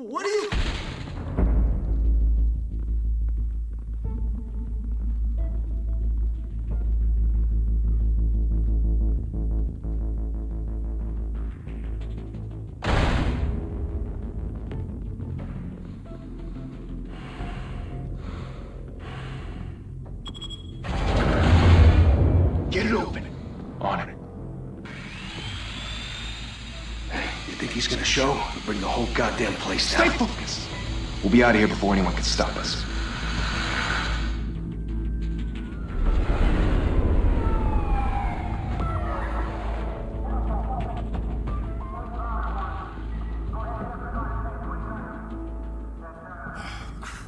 What are you... Get it open. On it. You think he's gonna show? We'll bring the whole goddamn place down. Stay focused. We'll be out of here before anyone can stop us.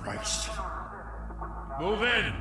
Christ. Move in!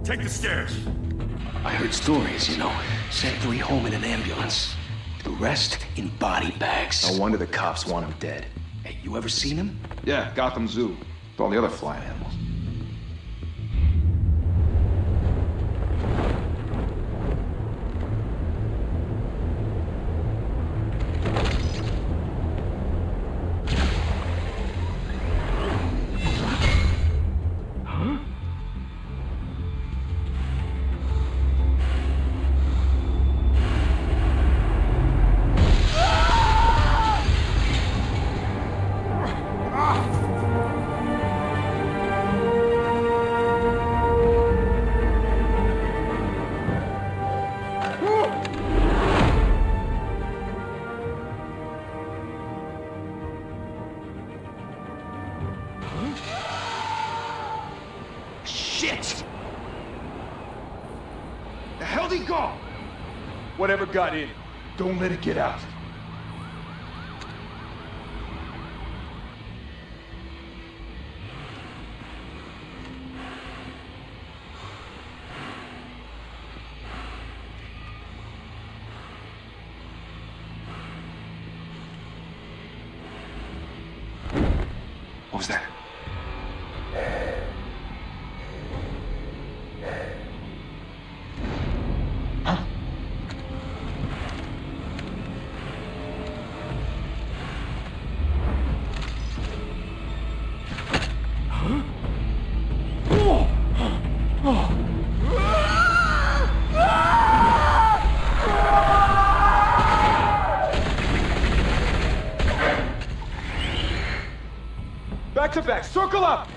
Take the stairs. I heard stories, you know. Sent 3 home in an ambulance. The rest in body bags. No wonder the cops want him dead. Hey, you ever seen him? Yeah, Gotham Zoo. With all the other flying animals. Shit! The hell'd he go? Whatever got in, don't let it get out. What was that? Huh? Back to back, circle up!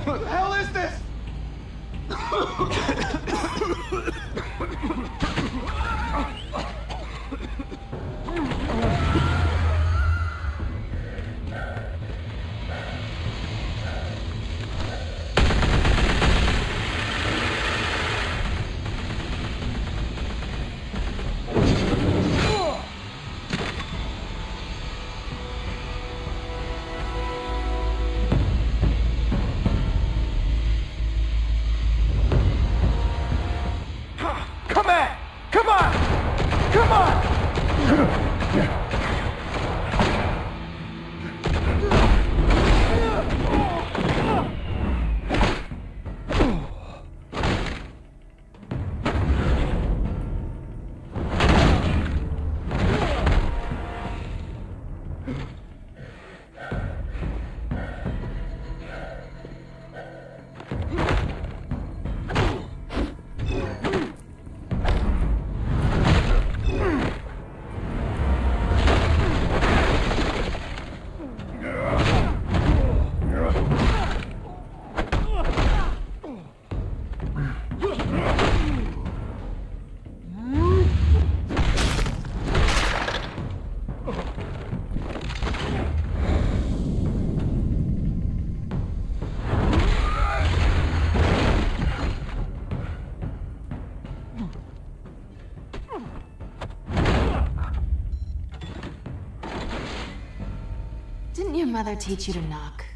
What the hell is this? mother teach you to knock?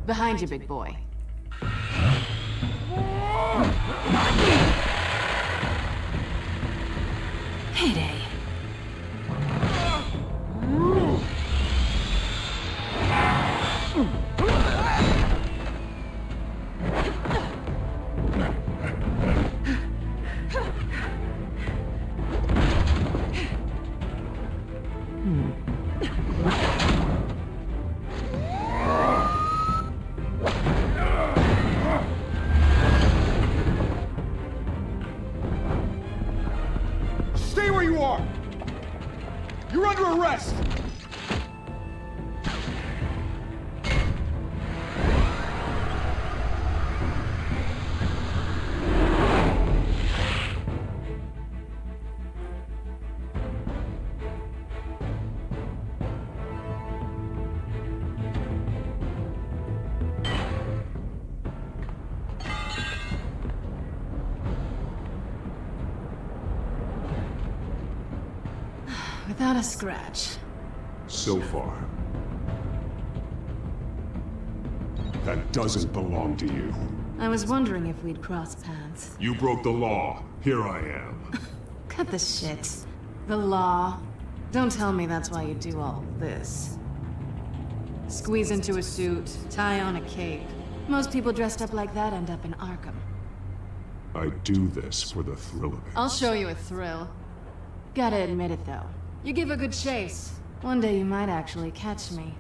Behind you, big boy. Heyday. Stay where you are! You're under arrest! Without a scratch. So far. That doesn't belong to you. I was wondering if we'd cross paths. You broke the law. Here I am. Cut the shit. The law. Don't tell me that's why you do all this. Squeeze into a suit, tie on a cape. Most people dressed up like that end up in Arkham. I do this for the thrill of it. I'll show you a thrill. Gotta admit it, though. You give a good chase. One day you might actually catch me.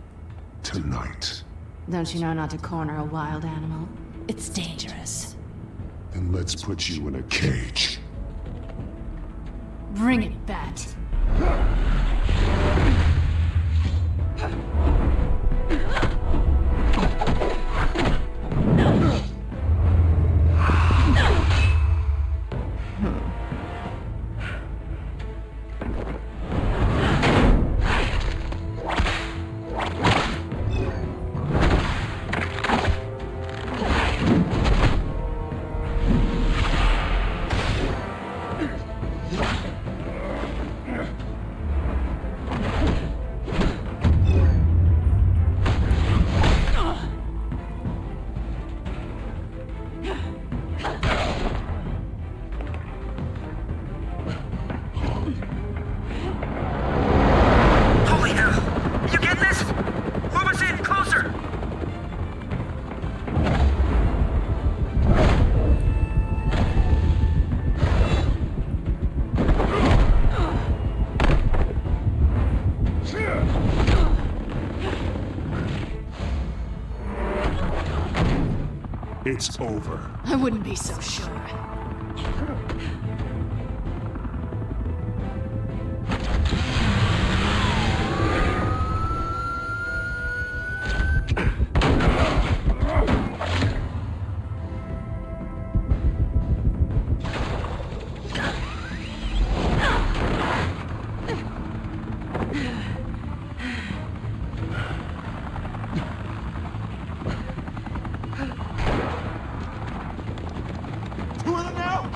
Tonight. Don't you know not to corner a wild animal? It's dangerous. Then let's put you in a cage. Bring it, Bat. It's over. I wouldn't be so sure.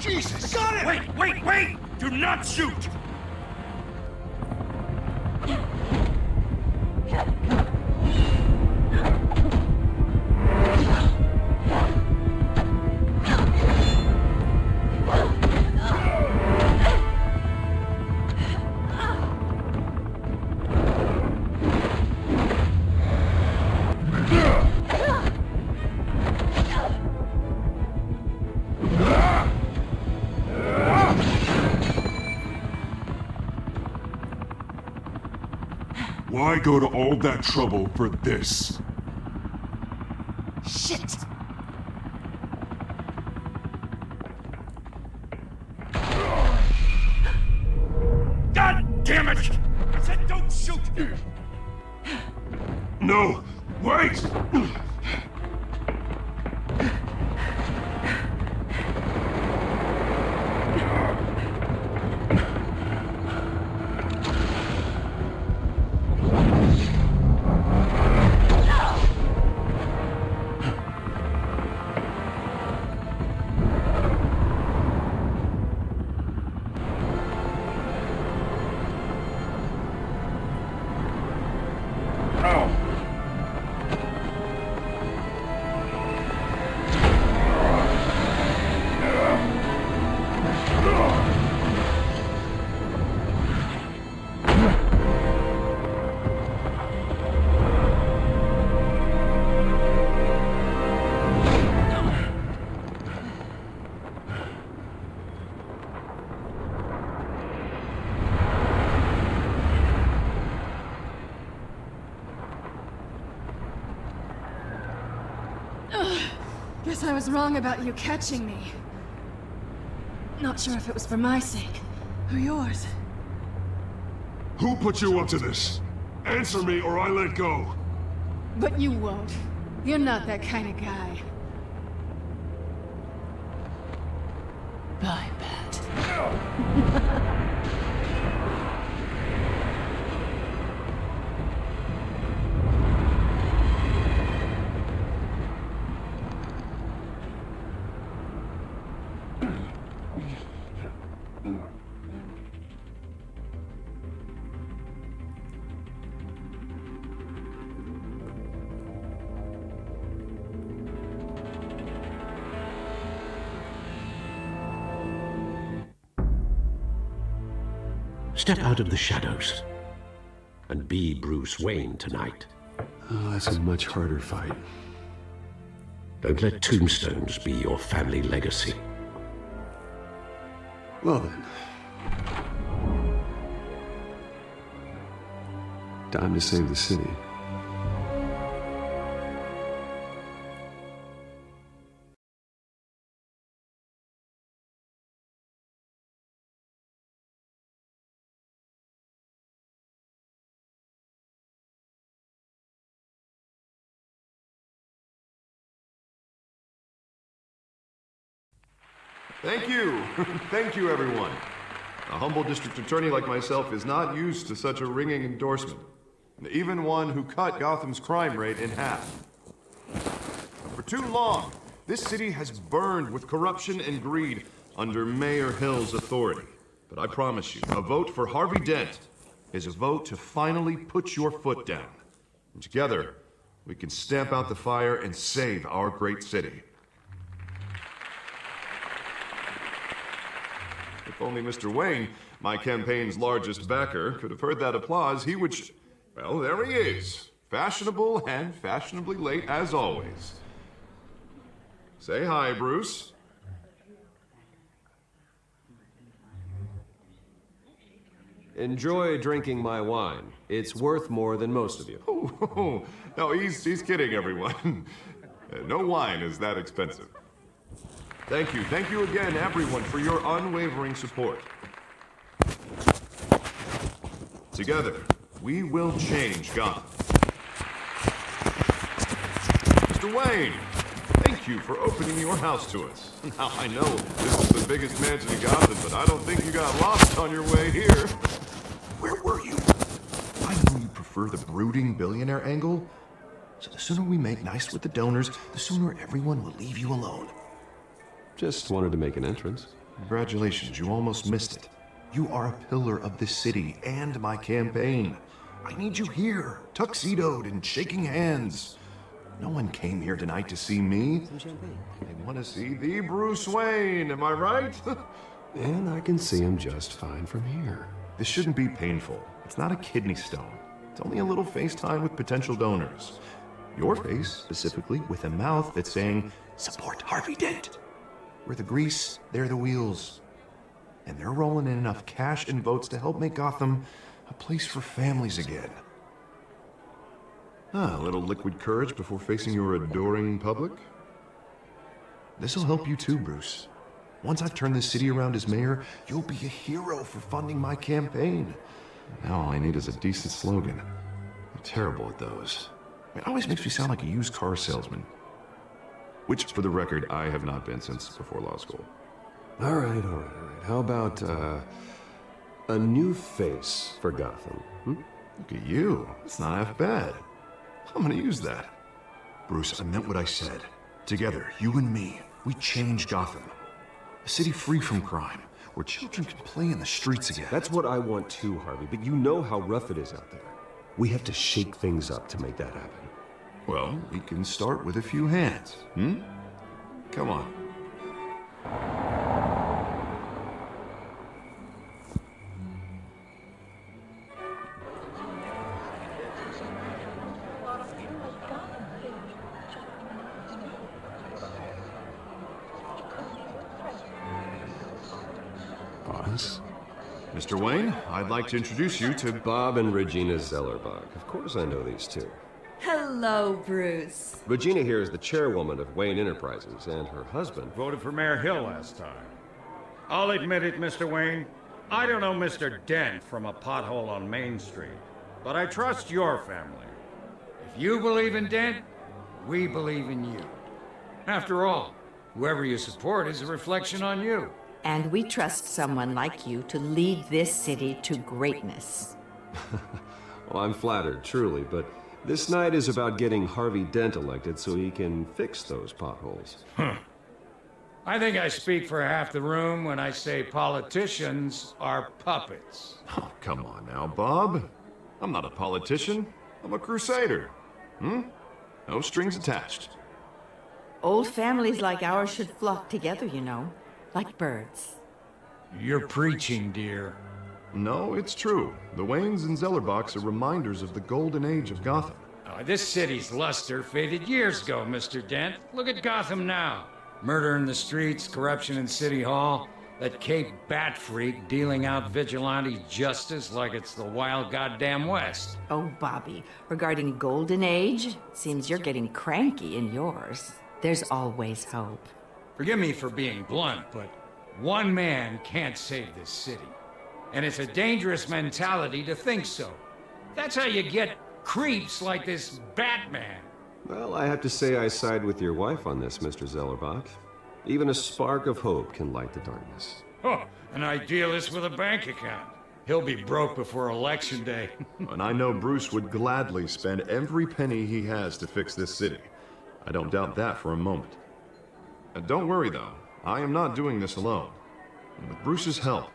Jesus! Got it! Wait! Do not shoot! Why go to all that trouble for this? Shit! God damn it! I said don't shoot! No! Wait! Guess I was wrong about you catching me. Not sure if it was for my sake, or yours. Who put you up to this? Answer me or I let go. But you won't. You're not that kind of guy. Bye, Pat. Step out of the shadows and be Bruce Wayne tonight. Oh, that's a much harder fight. Don't let tombstones be your family legacy. Well then. Time to save the city. Thank you. Thank you, everyone. A humble district attorney like myself is not used to such a ringing endorsement. Even one who cut Gotham's crime rate in half. For too long, this city has burned with corruption and greed under Mayor Hill's authority. But I promise you, a vote for Harvey Dent is a vote to finally put your foot down. And together, we can stamp out the fire and save our great city. If only Mr. Wayne, my campaign's largest backer, could have heard that applause, he would... Well, there he is. Fashionable and fashionably late, as always. Say hi, Bruce. Enjoy drinking my wine. It's worth more than most of you. Oh, no, he's kidding, everyone. No wine is that expensive. Thank you again, everyone, for your unwavering support. Together, we will change Gotham. Mr. Wayne, thank you for opening your house to us. Now, I know this is the biggest mansion in Gotham, but I don't think you got lost on your way here. Where were you? I know you prefer the brooding billionaire angle, so the sooner we make nice with the donors, the sooner everyone will leave you alone. Just wanted to make an entrance. Congratulations, you almost missed it. You are a pillar of this city and my campaign. I need you here, tuxedoed and shaking hands. No one came here tonight to see me. They want to see the Bruce Wayne, am I right? And I can see him just fine from here. This shouldn't be painful. It's not a kidney stone. It's only a little FaceTime with potential donors. Your face, specifically, with a mouth that's saying, support Harvey Dent. We're the grease, they're the wheels. And they're rolling in enough cash and votes to help make Gotham a place for families again. A little liquid courage before facing your adoring public. This'll help you too, Bruce. Once I've turned this city around as mayor, you'll be a hero for funding my campaign. Now all I need is a decent slogan. I'm terrible at those. It always makes me sound like a used car salesman. Which, for the record, I have not been since before law school. All right. How about, a new face for Gotham? Look at you. It's not half bad. I'm gonna use that. Bruce, I meant what I said. Together, you and me, we change Gotham. A city free from crime, where children can play in the streets again. That's what I want too, Harvey, but you know how rough it is out there. We have to shake things up to make that happen. Well, we can start with a few hands, Come on. Boss? Mr. Wayne, I'd like to introduce you to Bob and Regina Zellerbach. Of course I know these two. Hello, Bruce. Regina here is the chairwoman of Wayne Enterprises, and her husband... Voted for Mayor Hill last time. I'll admit it, Mr. Wayne. I don't know Mr. Dent from a pothole on Main Street, but I trust your family. If you believe in Dent, we believe in you. After all, whoever you support is a reflection on you. And we trust someone like you to lead this city to greatness. Well, I'm flattered, truly, but this night is about getting Harvey Dent elected so he can fix those potholes. I think I speak for half the room when I say politicians are puppets. Oh, come on now, Bob. I'm not a politician. I'm a crusader. No strings attached. Old families like ours should flock together, you know, like birds. You're preaching, dear. No, it's true. The Waynes and Zellerbachs are reminders of the golden age of Gotham. This city's luster faded years ago, Mr. Dent. Look at Gotham now. Murder in the streets, corruption in City Hall, that Cape Bat freak dealing out vigilante justice like it's the wild goddamn West. Oh, Bobby, regarding Golden Age, seems you're getting cranky in yours. There's always hope. Forgive me for being blunt, but one man can't save this city. And it's a dangerous mentality to think so. That's how you get creeps like this Batman. Well, I have to say I side with your wife on this, Mr. Zellerbach. Even a spark of hope can light the darkness. Oh, an idealist with a bank account. He'll be broke before Election Day. And I know Bruce would gladly spend every penny he has to fix this city. I don't doubt that for a moment. Don't worry, though. I am not doing this alone. With Bruce's help,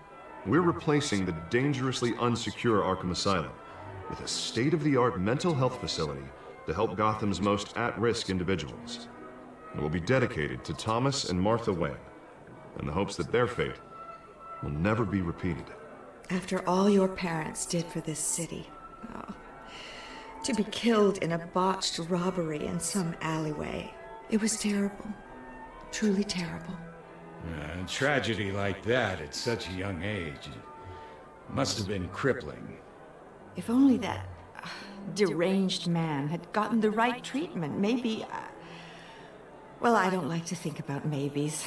we're replacing the dangerously unsecure Arkham Asylum with a state-of-the-art mental health facility to help Gotham's most at-risk individuals. It will be dedicated to Thomas and Martha Wayne, in the hopes that their fate will never be repeated. After all your parents did for this city, to be killed in a botched robbery in some alleyway, it was terrible. Truly terrible. A tragedy like that at such a young age must have been crippling. If only that deranged man had gotten the right treatment, maybe... Well, I don't like to think about maybes.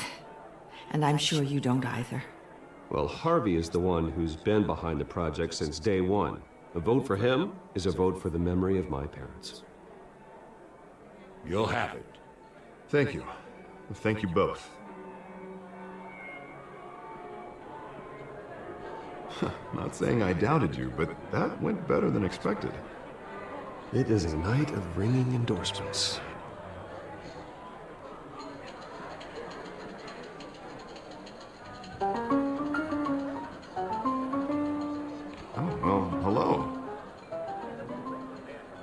And I'm sure you don't either. Well, Harvey is the one who's been behind the project since day one. A vote for him is a vote for the memory of my parents. You'll have it. Thank you. Thank you both. Not saying I doubted you, but that went better than expected. It is a night of ringing endorsements. Oh, well, hello.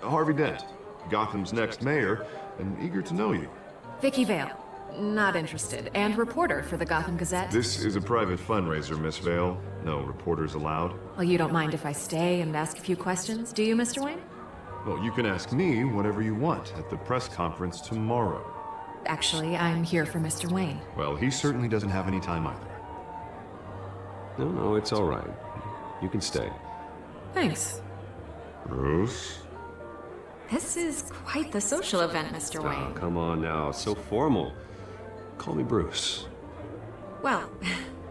Harvey Dent, Gotham's next mayor, and eager to know you. Vicky Vale. Not interested. And reporter for the Gotham Gazette. This is a private fundraiser, Miss Vale. No reporters allowed. Well, you don't mind if I stay and ask a few questions, do you, Mr. Wayne? Well, you can ask me whatever you want at the press conference tomorrow. Actually, I'm here for Mr. Wayne. Well, he certainly doesn't have any time either. No, it's all right. You can stay. Thanks. Bruce? This is quite the social event, Mr. Wayne. Oh, come on now. So formal. Call me Bruce. Well,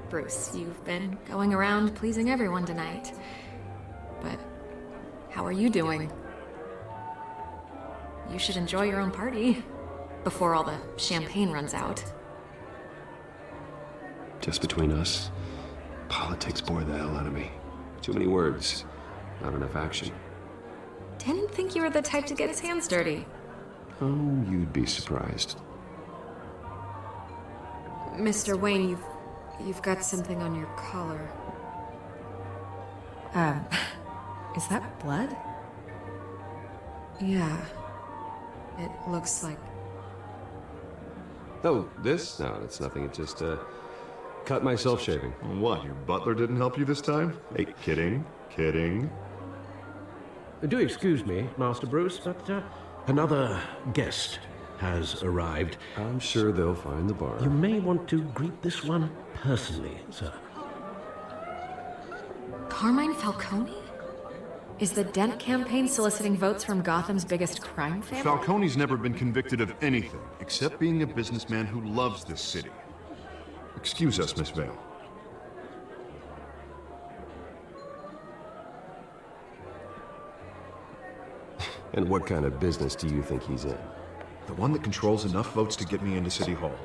Bruce, you've been going around pleasing everyone tonight. But how are you doing? You should enjoy your own party before all the champagne runs out. Just between us, politics bore the hell out of me. Too many words, not enough action. Didn't think you were the type to get his hands dirty. Oh, you'd be surprised. Mr. Wayne, you've got something on your collar. Is that blood? Yeah. It looks like... Oh, this? No, it's nothing. It just, cut myself shaving. What, your butler didn't help you this time? Hey, kidding. Do excuse me, Master Bruce, but another guest has arrived. I'm sure they'll find the bar. You may want to greet this one personally, sir. Carmine Falcone? Is the Dent campaign soliciting votes from Gotham's biggest crime family? Falcone's never been convicted of anything, except being a businessman who loves this city. Excuse us, Miss Vale. And what kind of business do you think he's in? The one that controls enough votes to get me into City Hall.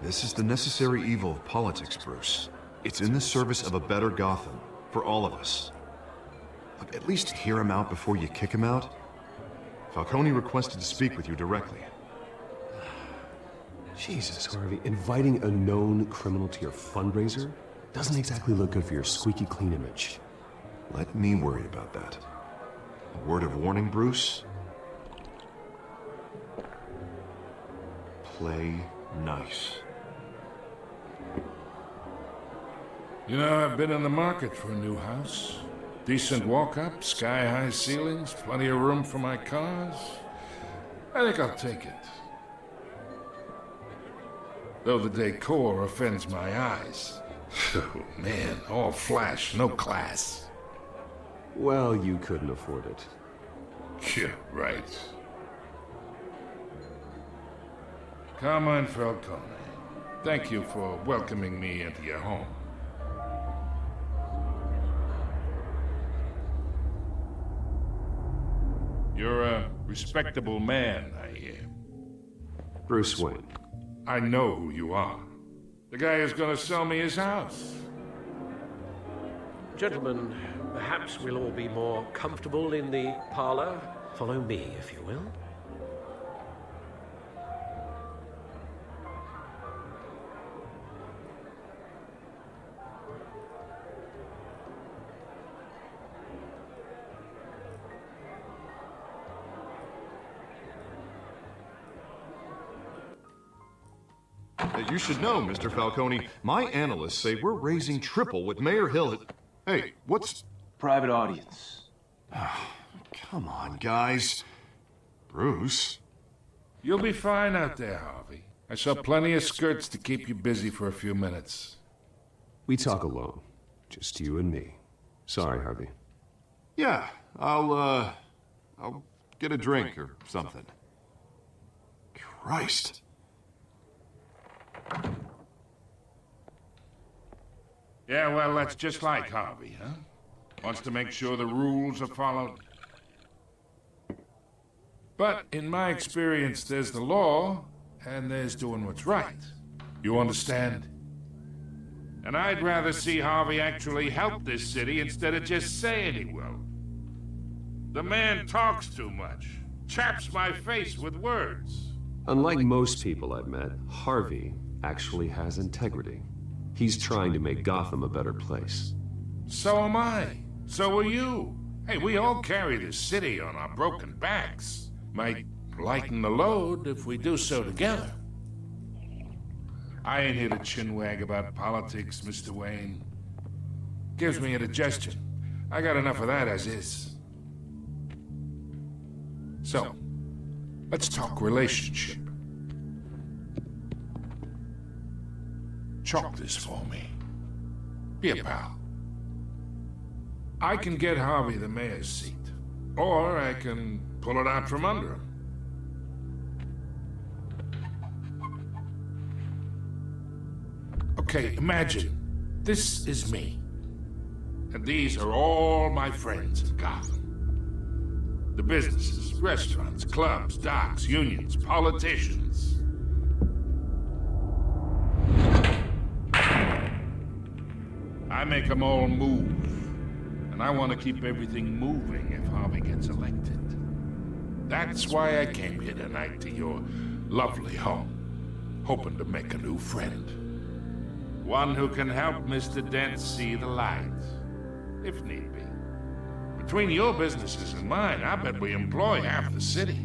This is the necessary evil of politics, Bruce. It's in the service of a better Gotham, for all of us. Look, at least hear him out before you kick him out. Falcone requested to speak with you directly. Jesus, Harvey, inviting a known criminal to your fundraiser doesn't exactly look good for your squeaky clean image. Let me worry about that. A word of warning, Bruce? Play nice. You know, I've been in the market for a new house. Decent walk-up, sky-high ceilings, plenty of room for my cars. I think I'll take it. Though the decor offends my eyes. Oh, man, all flash, no class. Well, you couldn't afford it. Yeah, right. Carmine Falcone, thank you for welcoming me into your home. You're a respectable man, I hear. Bruce Wayne. I know who you are. The guy who's gonna sell me his house. Gentlemen, perhaps we'll all be more comfortable in the parlor. Follow me, if you will. You should know, Mr. Falcone, my analysts say we're raising triple what Mayor Hill had... Hey, what's... Private audience. Come on, guys. Bruce? You'll be fine out there, Harvey. I saw plenty of skirts to keep you busy for a few minutes. We talk alone. Just you and me. Sorry, Harvey. Yeah, I'll get a drink or something. Christ. Yeah, well, that's just like Harvey, huh? Wants to make sure the rules are followed. But in my experience, there's the law, and there's doing what's right. You understand? And I'd rather see Harvey actually help this city instead of just saying he will. The man talks too much, chaps my face with words. Unlike most people I've met, Harvey actually has integrity. He's trying to make Gotham a better place. So am I. So are you. Hey, we all carry this city on our broken backs. Might lighten the load if we do so together. I ain't here to chinwag about politics, Mr. Wayne. Gives me indigestion. I got enough of that as is. So, let's talk relationship. Chalk this for me. Be a pal. I can get Harvey the mayor's seat, or I can pull it out from under him. Okay, imagine this is me, and these are all my friends in Gotham. The businesses, restaurants, clubs, docks, unions, politicians. I make them all move. And I want to keep everything moving if Harvey gets elected. That's why I came here tonight to your lovely home, hoping to make a new friend. One who can help Mr. Dent see the light, if need be. But Between your businesses and mine, I bet we employ half the city.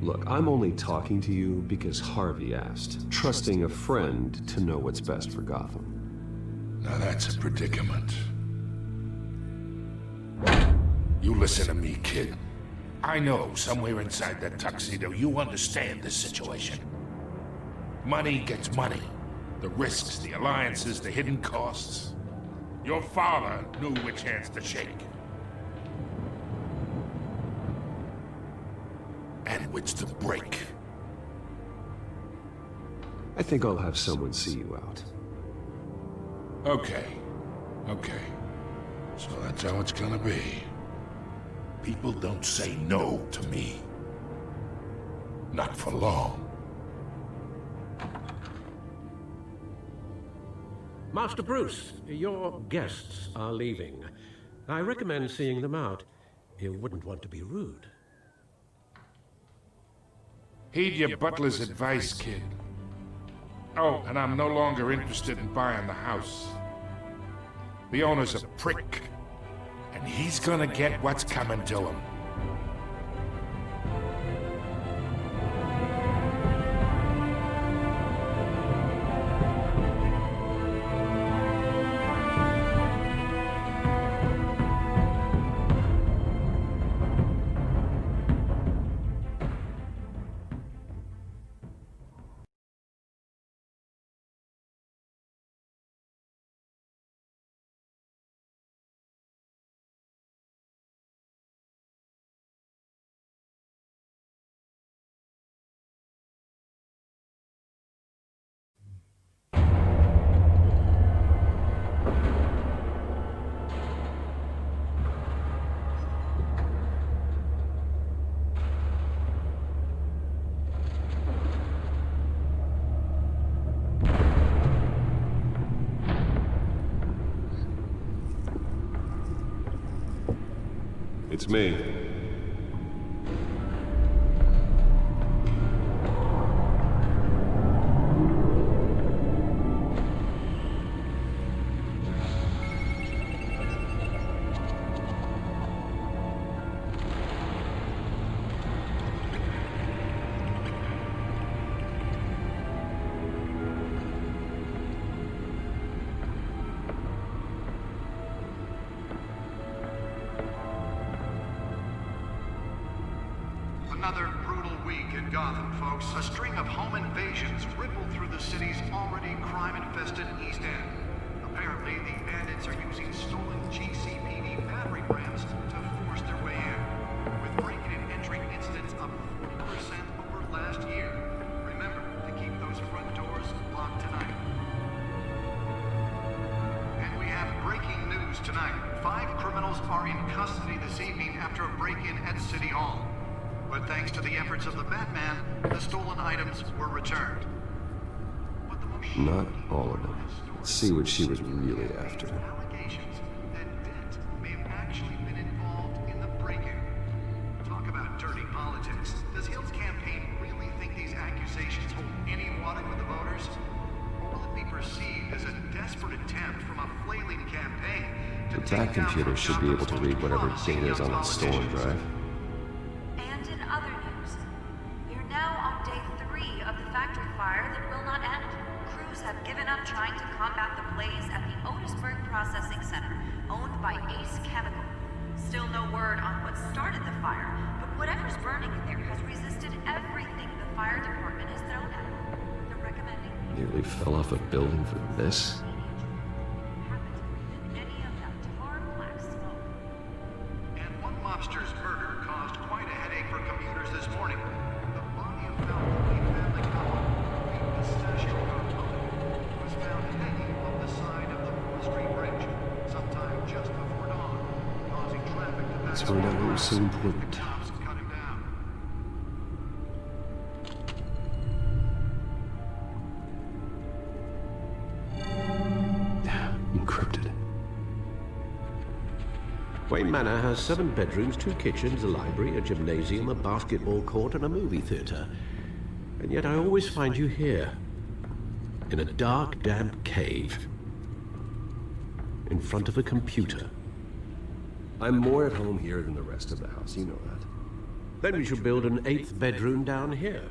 Look, I'm only talking to you because Harvey asked, trusting a friend to know what's best for Gotham. Now that's a predicament. You listen to me, kid. I know somewhere inside that tuxedo you understand this situation. Money gets money. The risks, the alliances, the hidden costs. Your father knew which hands to shake. And which to break. I think I'll have someone see you out. Okay. So that's how it's gonna be. People don't say no to me. Not for long. Master Bruce, your guests are leaving. I recommend seeing them out. You wouldn't want to be rude. Heed your butler's advice, kid. Oh, and I'm no longer interested in buying the house. The owner's a prick, and he's gonna get what's coming to him. It's me. Another brutal week in Gotham, folks. A string of home invasions rippled through the city's already crime-infested East End. Apparently, the bandits are using stolen GCPD battering rams to force their way in, with break-in and entry incidents up 40% over last year. Remember to keep those front doors locked tonight. And we have breaking news tonight. 5 criminals are in custody this evening after a break-in at City Hall. But thanks to the efforts of the Batman, the stolen items were returned. Not all of them. Let's see what she was really after. Allegations that Dent may have actually been involved in the break-in. Talk about dirty politics. Does Hill's campaign really think these accusations hold any water with the voters? Or will it be perceived as a desperate attempt from a flailing campaign to But that computer should be able to read whatever data is on that stolen drive. Have given up trying to combat the blaze at the Otisburg Processing Center, owned by Ace Chemical. Still no word on what started the fire, but whatever's burning in there has resisted everything the fire department has thrown at it. They're recommending... Nearly fell off a building for this? Any of that tar black smoke. And one mobster's murder caused quite a headache for commuters this morning. The body of Falcon family couple, the pistachio was found hanging on the side of the 4th Street Bridge, sometime just before dawn, causing traffic to Let's find out what was so important. cops cut him down. Encrypted. Wayne Manor has 7 bedrooms, 2 kitchens, a library, a gymnasium, a basketball court, and a movie theater. And yet I always find you here. In a dark, damp cave. In front of a computer. I'm more at home here than the rest of the house, you know that. Then we should build an 8th bedroom down here.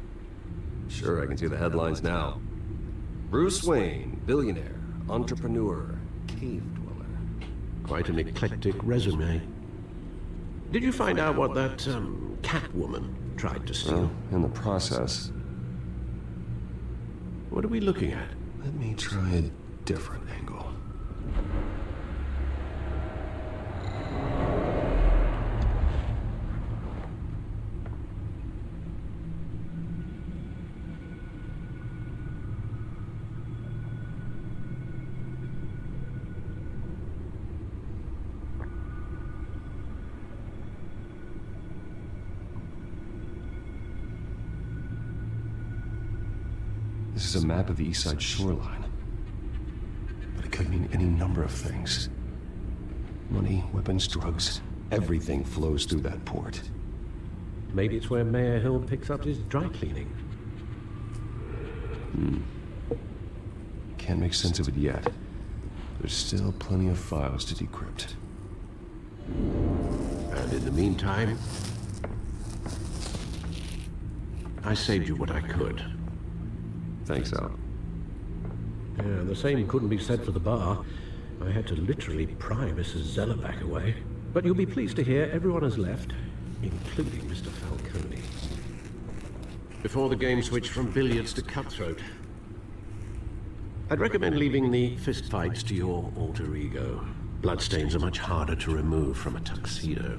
Sure, I can see the headlines now. Bruce Wayne, billionaire, entrepreneur, cave dweller. Quite an eclectic resume. Did you find out what that, Catwoman tried to steal? In the process. What are we looking at? Let me try a different angle. This is a map of the East Side shoreline. But it could mean any number of things. Money, weapons, drugs, everything flows through that port. Maybe it's where Mayor Hill picks up his dry cleaning. Can't make sense of it yet. There's still plenty of files to decrypt. And in the meantime, I saved you what I could. Thanks, Al. Yeah, the same couldn't be said for the bar. I had to literally pry Mrs. Zeller back away. But you'll be pleased to hear everyone has left, including Mr. Falcone. Before the game switched from billiards to cutthroat. I'd recommend leaving the fistfights to your alter ego. Bloodstains are much harder to remove from a tuxedo.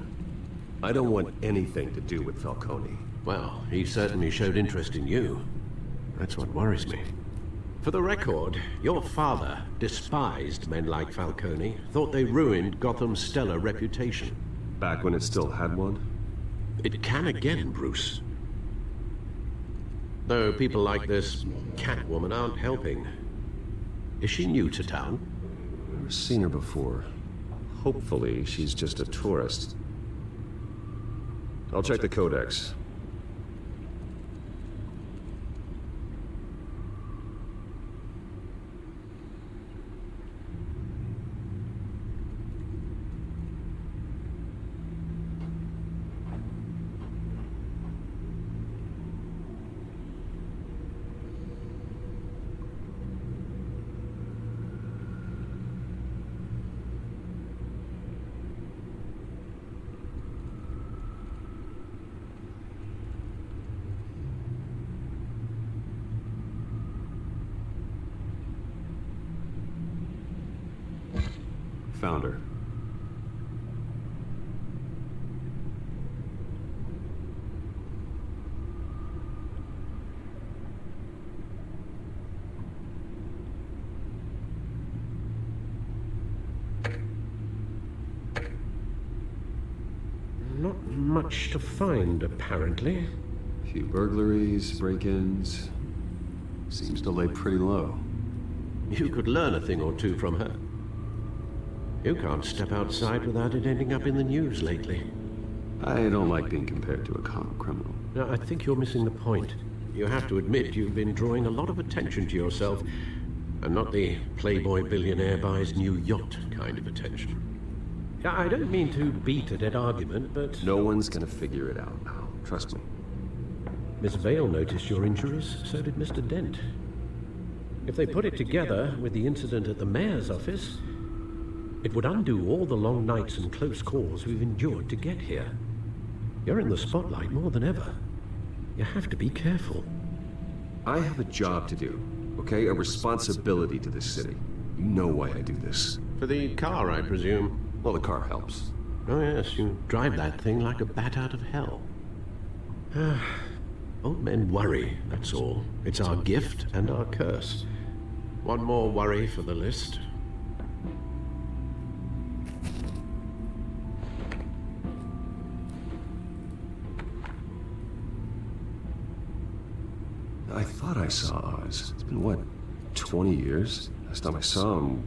I don't want anything to do with Falcone. Well, he certainly showed interest in you. That's what worries me. For the record, your father despised men like Falcone, thought they ruined Gotham's stellar reputation. Back when it still had one? It can again, Bruce. Though people like this Catwoman aren't helping. Is she new to town? Never seen her before. Hopefully, she's just a tourist. I'll check the codex. Found her. Not much to find, apparently. A few burglaries, break-ins. Seems to lay pretty low. You could learn a thing or two from her. You can't step outside without it ending up in the news lately. I don't like being compared to a common criminal. No, I think you're missing the point. You have to admit you've been drawing a lot of attention to yourself, and not the playboy billionaire buys new yacht kind of attention. I don't mean to beat a dead argument, but... No one's gonna figure it out, Al. Trust me. Miss Vale noticed your injuries, so did Mr. Dent. If they put it together with the incident at the mayor's office, it would undo all the long nights and close calls we've endured to get here. You're in the spotlight more than ever. You have to be careful. I have a job to do, okay? A responsibility to this city. You know why I do this. For the car, I presume. Well, the car helps. Oh yes, you drive that thing like a bat out of hell. Old men worry, that's all. It's our gift and our curse. One more worry for the list. I thought I saw Oz. It's been, what, 20 years? Last time I saw him,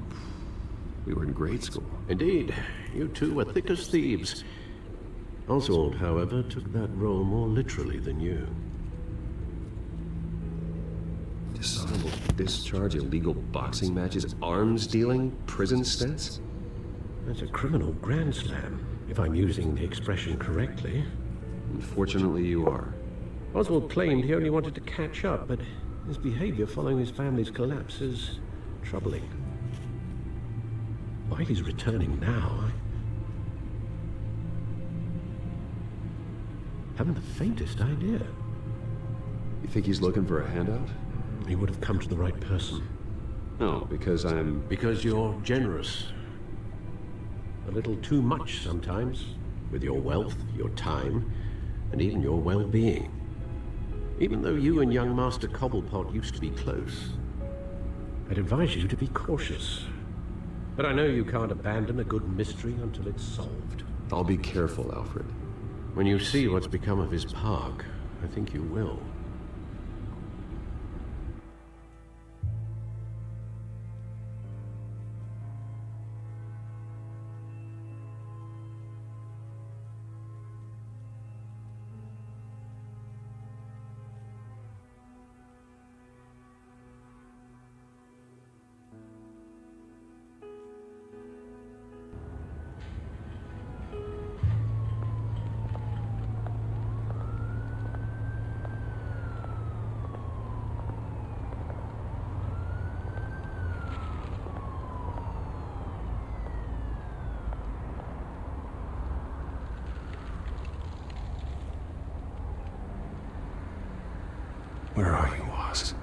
we were in grade school. Indeed. You two were thick as thieves. Oswald, however, took that role more literally than you. Dishonorable discharge, illegal boxing matches, arms dealing, prison stints? That's a criminal grand slam. if I'm using the expression correctly. Unfortunately, you are. Oswald claimed he only wanted to catch up, but his behavior following his family's collapse is troubling. Why he's returning now, I haven't the faintest idea. You think he's looking for a handout? He would have come to the right person. No, because I'm... Because you're generous. A little too much sometimes, with your wealth, your time, and even your well-being. Even though you and young Master Cobblepot used to be close, I'd advise you to be cautious. But I know you can't abandon a good mystery until it's solved. I'll be careful, Alfred. When you see what's become of his park, I think you will. Where are you, Oz?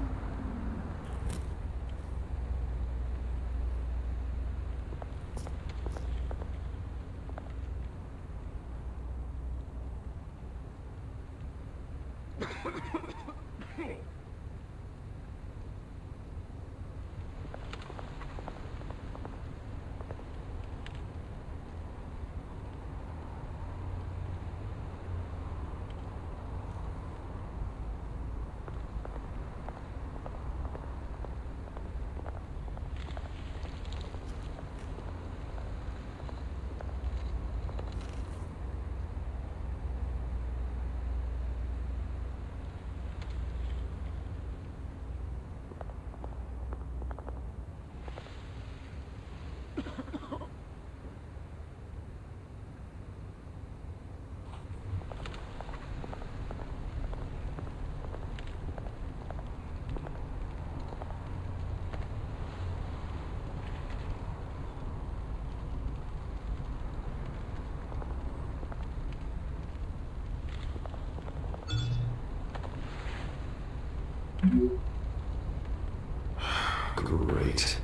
Great.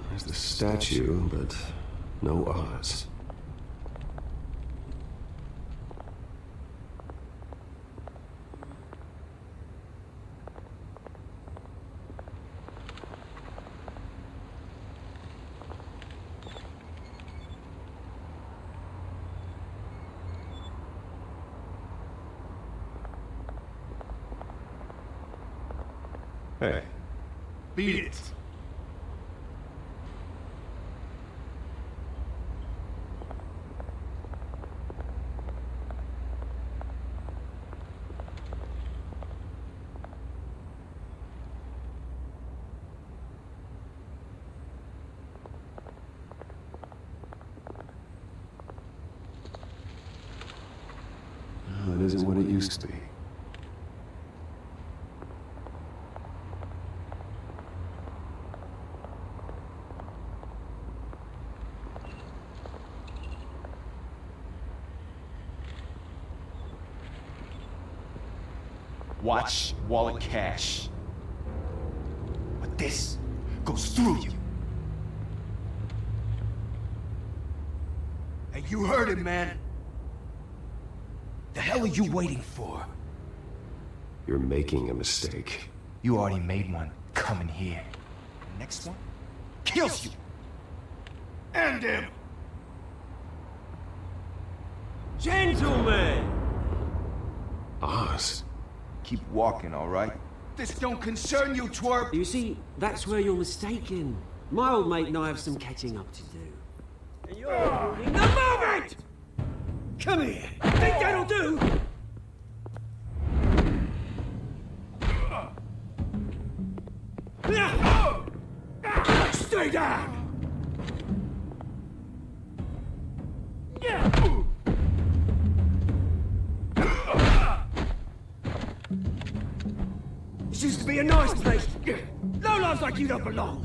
There's the statue, but no Oz. Hey. Beat it. No, it isn't what it used to be. Watch wallet cash. But this goes through you. Hey, you heard it, man. The hell are you waiting for? You're making a mistake. You already made one coming here. The next one kills you. And him. Gentlemen! Oz. Keep walking, all right? This don't concern you, twerp! You see, that's where you're mistaken. My old mate and I have some catching up to do. And you're ruining the moment! Come here! Think that'll do? Stay down! This used to be a nice place. No lives like you don't belong.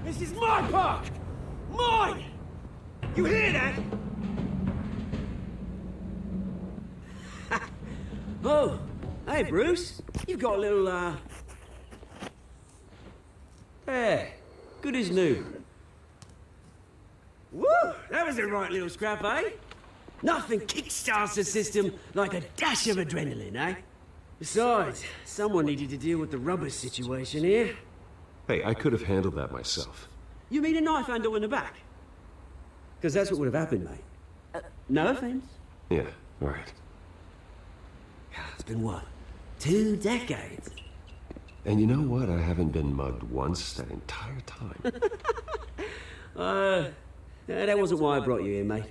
This is my park! Mine! You hear that? Oh, hey, Bruce. You've got a little, There. Good as new. Woo! That was a right little scrap, eh? Nothing kickstarts the system like a dash of adrenaline, eh? Besides, someone needed to deal with the rubber situation here. Hey, I could have handled that myself. You mean a knife handle in the back? Because that's what would have happened, mate. No offense. Yeah, all right. It's been what? 2 decades? And you know what? I haven't been mugged once that entire time. That wasn't why I brought you here, mate.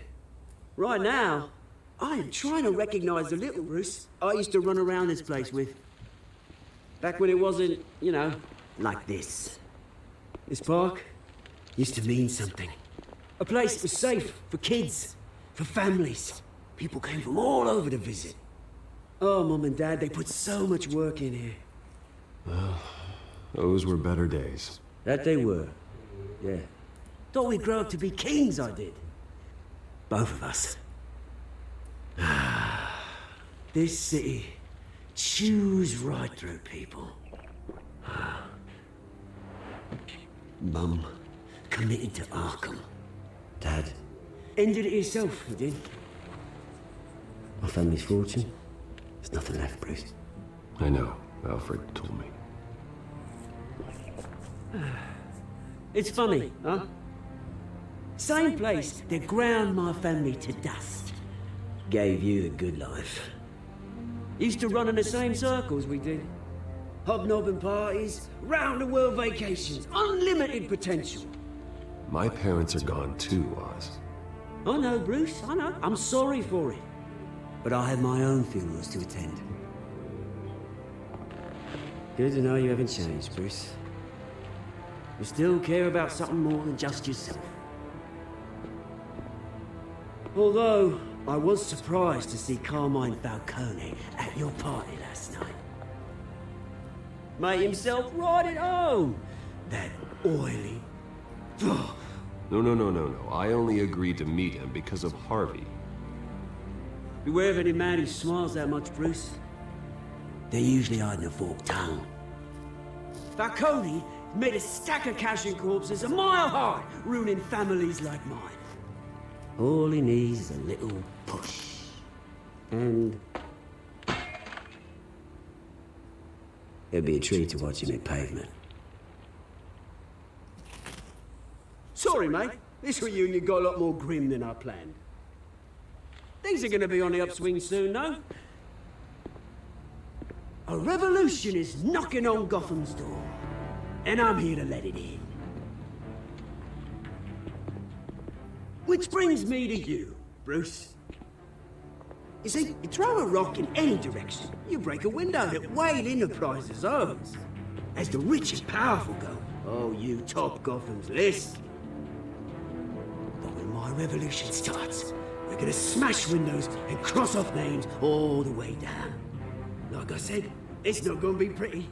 Right now, I am trying to recognize the little Bruce I used to run around this place with. Back when it wasn't, you know, like this. This park used to mean something. A place that was safe for kids, for families. People came from all over to visit. Oh, Mum and Dad, they put so much work in here. Well, those were better days. That they were, yeah. Thought we'd grow up to be kings, I did. Both of us. This city chews right through people. Mum committed to Arkham. Dad ended it himself, he did. My family's fortune, there's nothing left, Bruce. I know. Alfred told me. It's funny, huh? Same place that ground my family to dust. Gave you the good life. Used to run in the same circles we did. Hobnobbing parties, round-the-world vacations, unlimited potential. My parents are gone too, Oz. I know, Bruce, I know. I'm sorry for it. But I have my own funerals to attend. Good to know you haven't changed, Bruce. You still care about something more than just yourself. Although, I was surprised to see Carmine Falcone at your party last night. Made himself right at home. That oily... No. I only agreed to meet him because of Harvey. Beware of any man who smiles that much, Bruce. They're usually hiding a forked tongue. Falcone made a stack of cash and corpses a mile high, ruining families like mine. All he needs is a little push. And... it'd be a treat to watch him hit pavement. Sorry, mate. This reunion got a lot more grim than I planned. Things are gonna be on the upswing soon, though. A revolution is knocking on Gotham's door. And I'm here to let it in. Which brings me to you, Bruce. You see, you throw a rock in any direction, you break a window that Wayne Enterprises owns. As the rich and powerful go, oh, you top Gotham's list. But when my revolution starts, we're gonna smash windows and cross off names all the way down. Like I said, it's not gonna be pretty.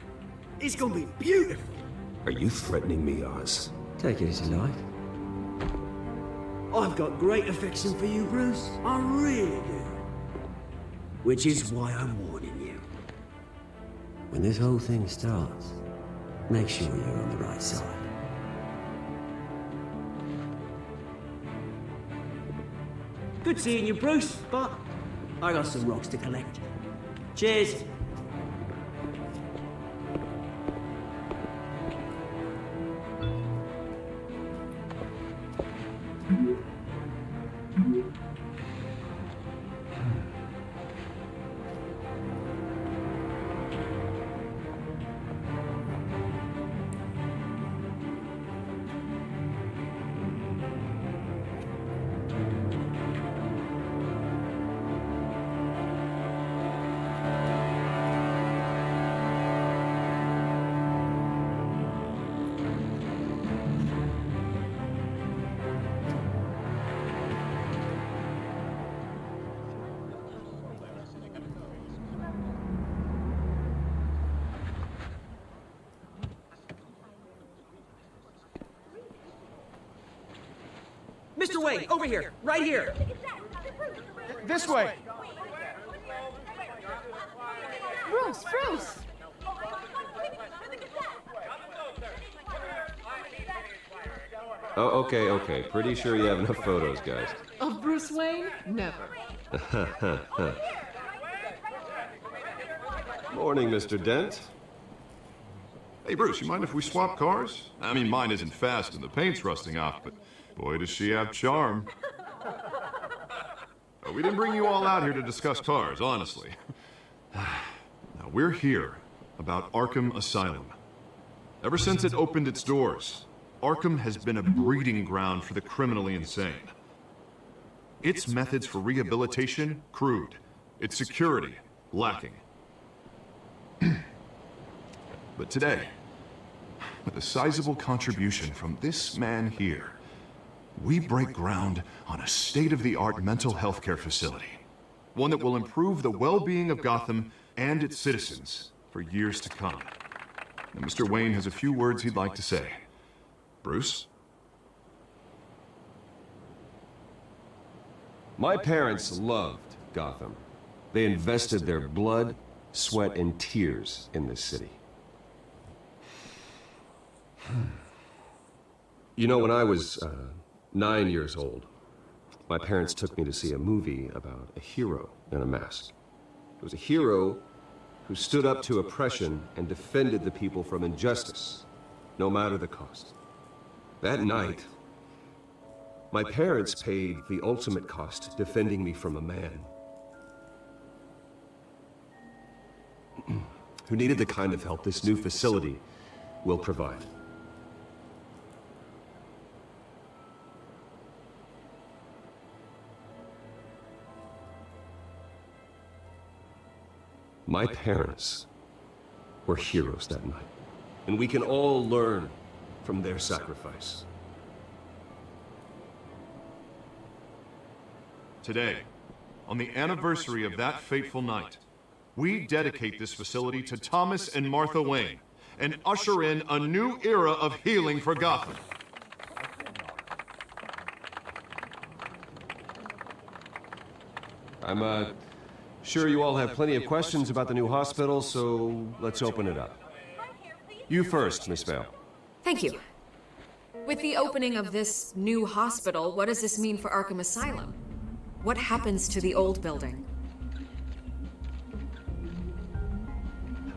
It's gonna be beautiful. Are you threatening me, Oz? Take it as you like. I've got great affection for you, Bruce. I really do. Which is why I'm warning you. When this whole thing starts, make sure you're on the right side. Good seeing you, Bruce, but I got some rocks to collect. Cheers. Mr. Wayne, over here, right here. This way. Bruce! Oh, okay. Pretty sure you have enough photos, guys. Of Bruce Wayne? Never. Morning, Mr. Dent. Hey, Bruce, you mind if we swap cars? I mean, mine isn't fast and the paint's rusting off, but boy, does she have charm. We didn't bring you all out here to discuss cars, honestly. Now, we're here about Arkham Asylum. Ever since it opened its doors, Arkham has been a breeding ground for the criminally insane. Its methods for rehabilitation, crude. Its security, lacking. But today, with a sizable contribution from this man here, we break ground on a state-of-the-art mental health care facility. One that will improve the well-being of Gotham and its citizens for years to come. And Mr. Wayne has a few words he'd like to say. Bruce? My parents loved Gotham. They invested their blood, sweat, and tears in this city. You know, when I was 9 years old, my parents took me to see a movie about a hero in a mask. It was a hero who stood up to oppression and defended the people from injustice, no matter the cost. That night, my parents paid the ultimate cost defending me from a man who needed the kind of help this new facility will provide. My parents were heroes that night, and we can all learn from their sacrifice. Today, on the anniversary of that fateful night, we dedicate this facility to Thomas and Martha Wayne and usher in a new era of healing for Gotham. I'm sure you all have plenty of questions about the new hospital, so let's open it up. You first, Miss Vale. Thank you. With the opening of this new hospital, what does this mean for Arkham Asylum? What happens to the old building?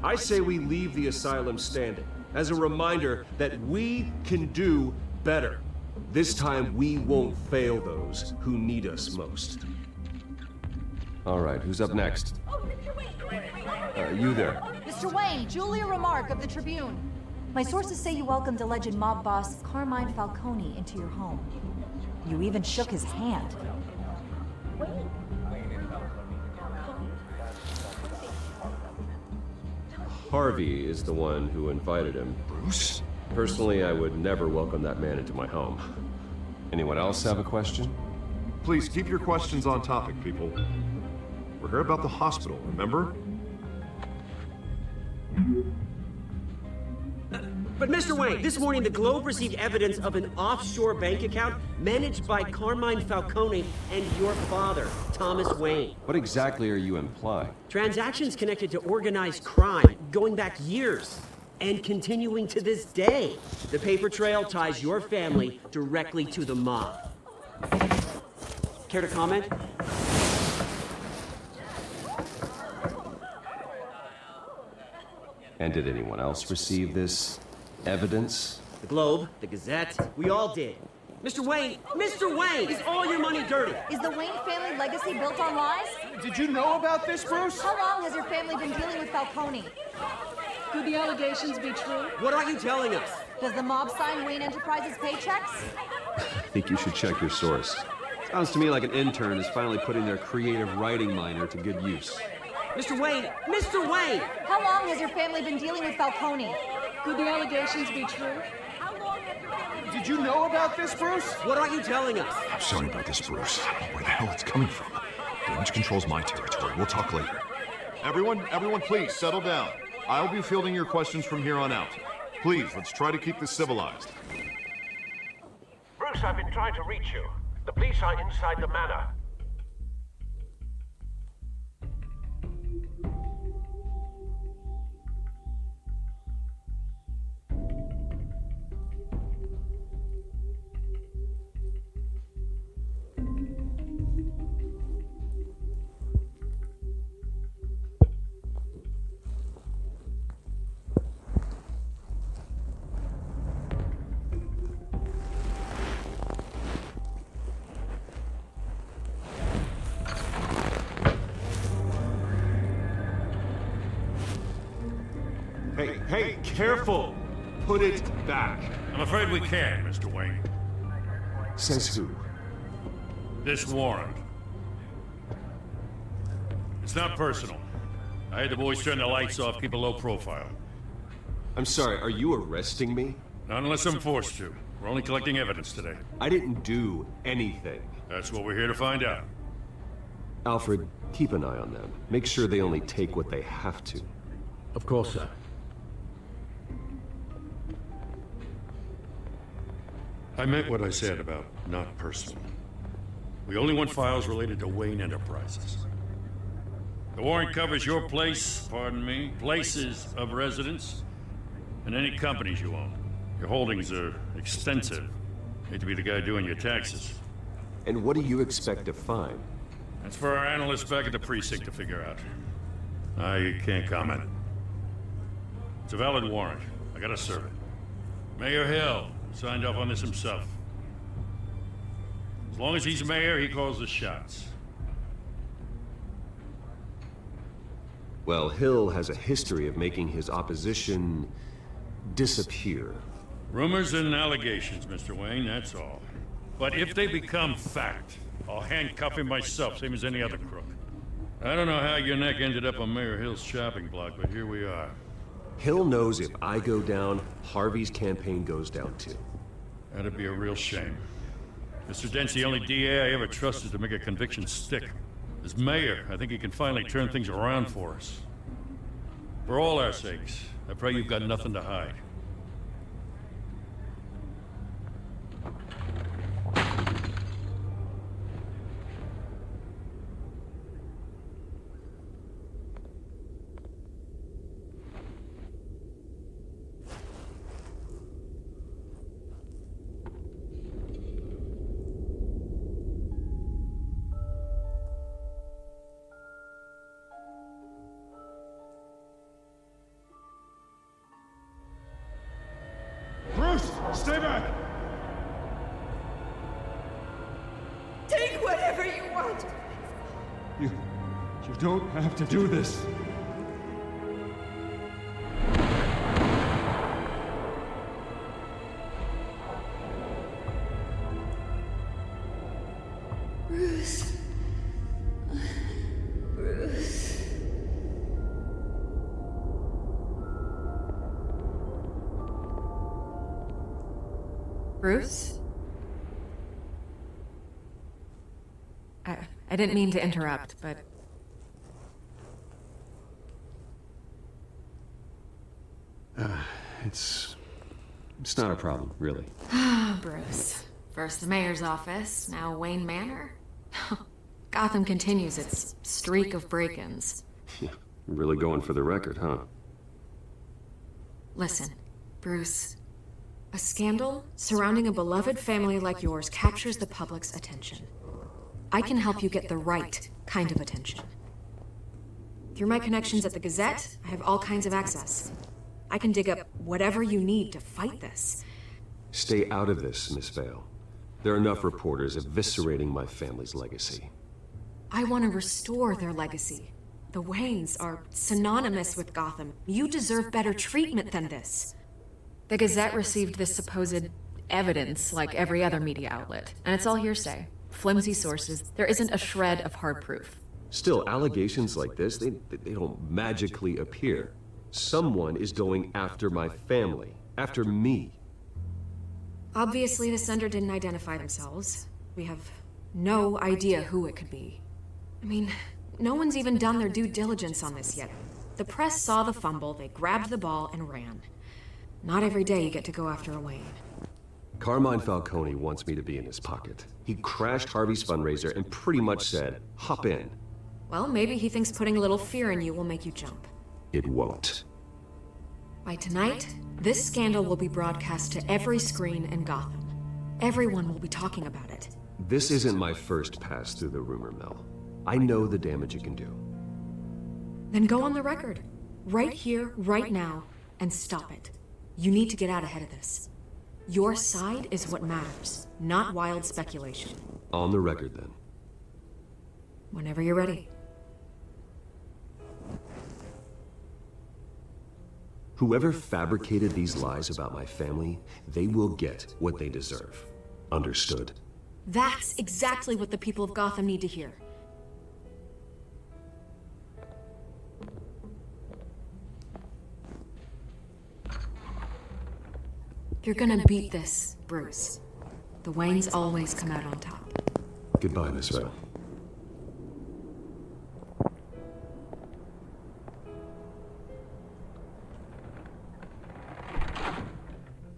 I say we leave the asylum standing as a reminder that we can do better. This time we won't fail those who need us most. All right, who's up next? You there. Mr. Wayne, Julia Remark of the Tribune. My sources say you welcomed alleged mob boss Carmine Falcone into your home. You even shook his hand. Harvey is the one who invited him. Bruce? Personally, I would never welcome that man into my home. Anyone else have a question? Please keep your questions on topic, people. We're here about the hospital, remember? But Mr. Wayne, this morning the Globe received evidence of an offshore bank account managed by Carmine Falcone and your father, Thomas Wayne. What exactly are you implying? Transactions connected to organized crime going back years and continuing to this day. The paper trail ties your family directly to the mob. Care to comment? And did anyone else receive this evidence? The Globe, the Gazette, we all did. Mr. Wayne, is all your money dirty? Is the Wayne family legacy built on lies? Did you know about this, Bruce? How long has your family been dealing with Falcone? Could the allegations be true? What are you telling us? Does the mob sign Wayne Enterprises paychecks? I think you should check your source. Sounds to me like an intern is finally putting their creative writing minor to good use. Mr. Wayne! How long has your family been dealing with Falcone? Could the allegations be true? Did you know about this, Bruce? What are you telling us? I'm sorry about this, Bruce. Where the hell it's coming from? Damage control's my territory. We'll talk later. Everyone, please settle down. I'll be fielding your questions from here on out. Please, let's try to keep this civilized. Bruce, I've been trying to reach you. The police are inside the manor. Hey, careful! Put it back. I'm afraid we can't, Mr. Wayne. Says who? This warrant. It's not personal. I had the boys turn the lights off, keep a low profile. I'm sorry, are you arresting me? Not unless I'm forced to. We're only collecting evidence today. I didn't do anything. That's what we're here to find out. Alfred, keep an eye on them. Make sure they only take what they have to. Of course, sir. I meant what I said about not personal. We only want files related to Wayne Enterprises. The warrant covers your place, pardon me, places of residence, and any companies you own. Your holdings are extensive. Hate to be the guy doing your taxes. And what do you expect to find? That's for our analysts back at the precinct to figure out. I can't comment. It's a valid warrant. I gotta serve it. Mayor Hill signed off on this himself. As long as he's mayor, he calls the shots. Well, Hill has a history of making his opposition disappear. Rumors and allegations, Mr. Wayne, that's all. But if they become fact, I'll handcuff him myself, same as any other crook. I don't know how your neck ended up on Mayor Hill's shopping block, but here we are. Hill knows if I go down, Harvey's campaign goes down too. That'd be a real shame. Mr. Dent's the only DA I ever trusted to make a conviction stick. As mayor, I think he can finally turn things around for us. For all our sakes, I pray you've got nothing to hide. Bruce, stay back! Take whatever you want. You don't have to do this. Bruce. Bruce. Bruce? I didn't mean to interrupt, but... It's not a problem, really. Bruce. First the mayor's office, now Wayne Manor. Gotham continues its streak of break-ins. Yeah, really going for the record, huh? Listen, Bruce. A scandal surrounding a beloved family like yours captures the public's attention. I can help you get the right kind of attention. Through my connections at the Gazette, I have all kinds of access. I can dig up whatever you need to fight this. Stay out of this, Miss Vale. There are enough reporters eviscerating my family's legacy. I want to restore their legacy. The Waynes are synonymous with Gotham. You deserve better treatment than this. The Gazette received this supposed evidence like every other media outlet, and it's all hearsay. Flimsy sources. There isn't a shred of hard proof. Still, allegations like this, they don't magically appear. Someone is going after my family, after me. Obviously, the sender didn't identify themselves. We have no idea who it could be. I mean, no one's even done their due diligence on this yet. The press saw the fumble, they grabbed the ball and ran. Not every day you get to go after a Wayne. Carmine Falcone wants me to be in his pocket. He crashed Harvey's fundraiser and pretty much said, hop in. Well, maybe he thinks putting a little fear in you will make you jump. It won't. By tonight, this scandal will be broadcast to every screen in Gotham. Everyone will be talking about it. This isn't my first pass through the rumor mill. I know the damage it can do. Then go on the record. Right here, right now, and stop it. You need to get out ahead of this. Your side is what matters, not wild speculation. On the record, then. Whenever you're ready. Whoever fabricated these lies about my family, they will get what they deserve. Understood? That's exactly what the people of Gotham need to hear. You're gonna beat this, Bruce. The Waynes always come out on top. Goodbye, Miss Vale.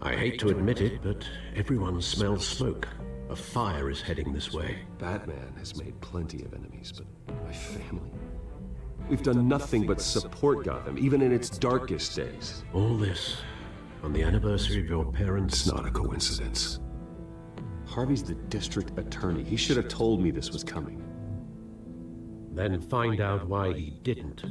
I hate to admit it, but everyone smells smoke. A fire is heading this way. Batman has made plenty of enemies, but my family? We've done nothing but support Gotham, even in its darkest days. All this on the anniversary of your parents'... It's not a coincidence. Harvey's the district attorney. He should have told me this was coming. Then find out why he didn't.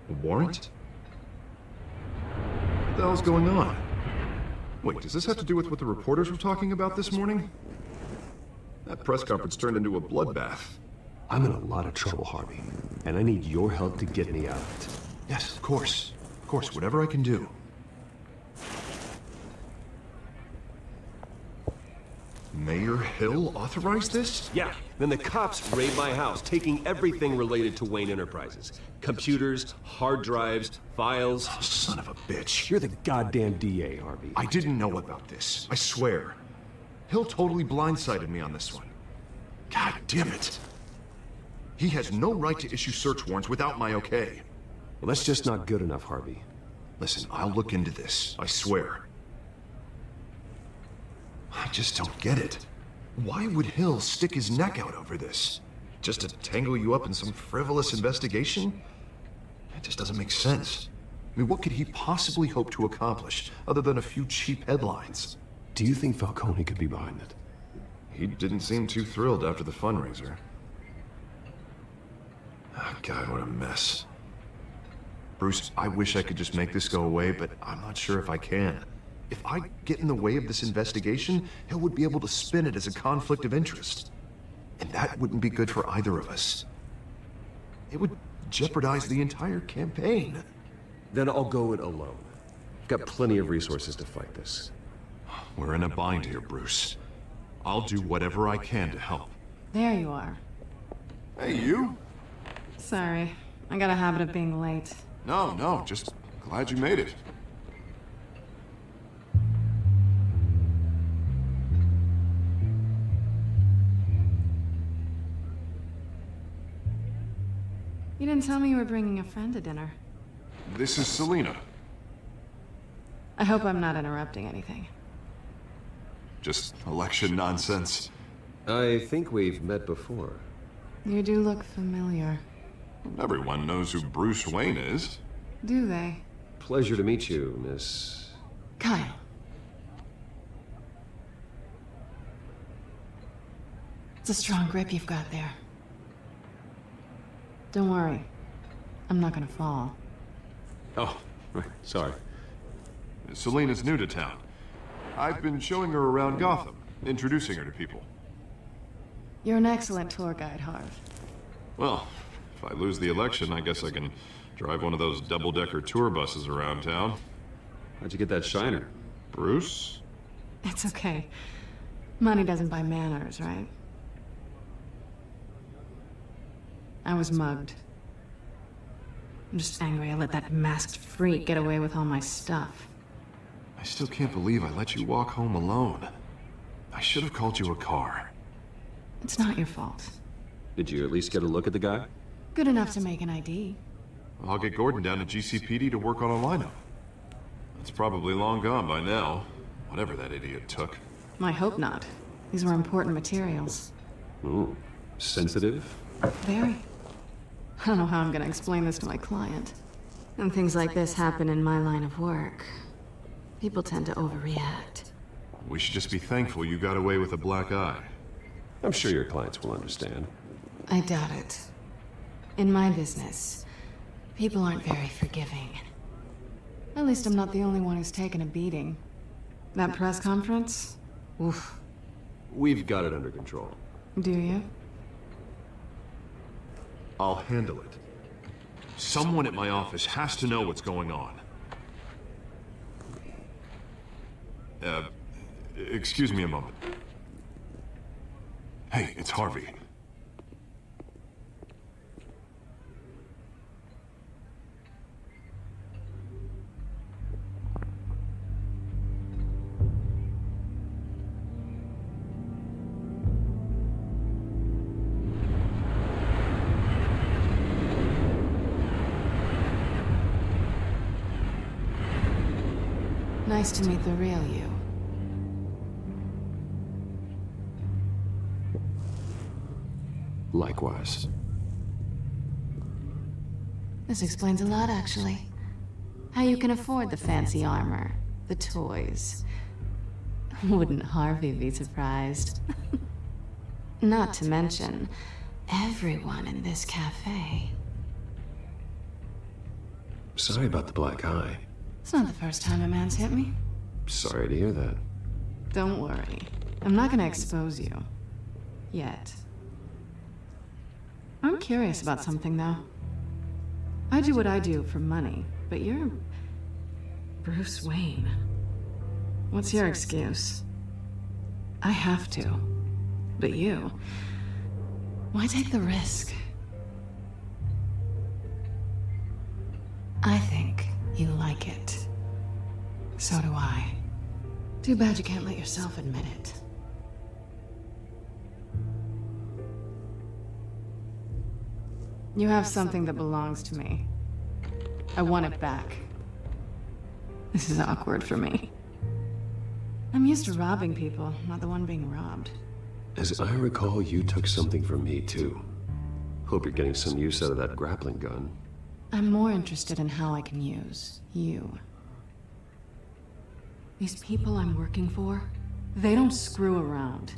A warrant? What the hell's going on? Wait, does this have to do with what the reporters were talking about this morning? That press conference turned into a bloodbath. I'm in a lot of trouble, Harvey, and I need your help to get me out of it. Yes, of course. Of course, whatever I can do. Mayor Hill authorized this? Yeah, then the cops raid my house, taking everything related to Wayne Enterprises. Computers, hard drives, files. Oh, son of a bitch. You're the goddamn DA, Harvey. I didn't know about this. I swear. Hill totally blindsided me on this one. God damn it. He has no right to issue search warrants without my okay. Well, that's just not good enough, Harvey. Listen, I'll look into this. I swear. I just don't get it. Why would Hill stick his neck out over this? Just to tangle you up in some frivolous investigation? It just doesn't make sense. I mean, what could he possibly hope to accomplish other than a few cheap headlines? Do you think Falcone could be behind it? He didn't seem too thrilled after the fundraiser. Oh, God, what a mess. Bruce, I wish I could just make this go away, but I'm not sure if I can. If I get in the way of this investigation, Hill would be able to spin it as a conflict of interest. And that wouldn't be good for either of us. It would jeopardize the entire campaign. Then I'll go it alone. I've got plenty of resources to fight this. We're in a bind here, Bruce. I'll do whatever I can to help. There you are. Hey, you? Sorry, I got a habit of being late. No, just glad you made it. You didn't tell me you were bringing a friend to dinner. This is Selina. I hope I'm not interrupting anything. Just election nonsense. I think we've met before. You do look familiar. Everyone knows who Bruce Wayne is. Do they? Pleasure to meet you, Miss... Kyle. It's a strong grip you've got there. Don't worry. I'm not gonna fall. Oh, right. Sorry. Selina's new to town. I've been showing her around Gotham, introducing her to people. You're an excellent tour guide, Harv. Well, if I lose the election, I guess I can drive one of those double-decker tour buses around town. How'd you get that shiner? Bruce? It's okay. Money doesn't buy manners, right? I was mugged. I'm just angry I let that masked freak get away with all my stuff. I still can't believe I let you walk home alone. I should have called you a car. It's not your fault. Did you at least get a look at the guy? Good enough to make an ID. I'll get Gordon down to GCPD to work on a lineup. It's probably long gone by now, whatever that idiot took. I hope not. These were important materials. Ooh, sensitive? Very. I don't know how I'm gonna explain this to my client. And things like this happen in my line of work. People tend to overreact. We should just be thankful you got away with a black eye. I'm sure your clients will understand. I doubt it. In my business, people aren't very forgiving. At least I'm not the only one who's taken a beating. That press conference? Oof. We've got it under control. Do you? I'll handle it. Someone at my office has to know what's going on. Excuse me a moment. Hey, it's Harvey. Nice to meet the real you. Likewise. This explains a lot, actually. How you can afford the fancy armor, the toys. Wouldn't Harvey be surprised? Not to mention, everyone in this cafe. Sorry about the black eye. It's not the first time a man's hit me. Sorry to hear that. Don't worry. I'm not gonna expose you. Yet. I'm curious about something, though. I do what I do for money, but you're Bruce Wayne. What's your excuse? I have to. But you, why take the risk? I think you like it. So do I. Too bad you can't let yourself admit it. You have something that belongs to me. I want it back. This is awkward for me. I'm used to robbing people, not the one being robbed. As I recall, you took something from me, too. Hope you're getting some use out of that grappling gun. I'm more interested in how I can use you. These people I'm working for, they don't screw around.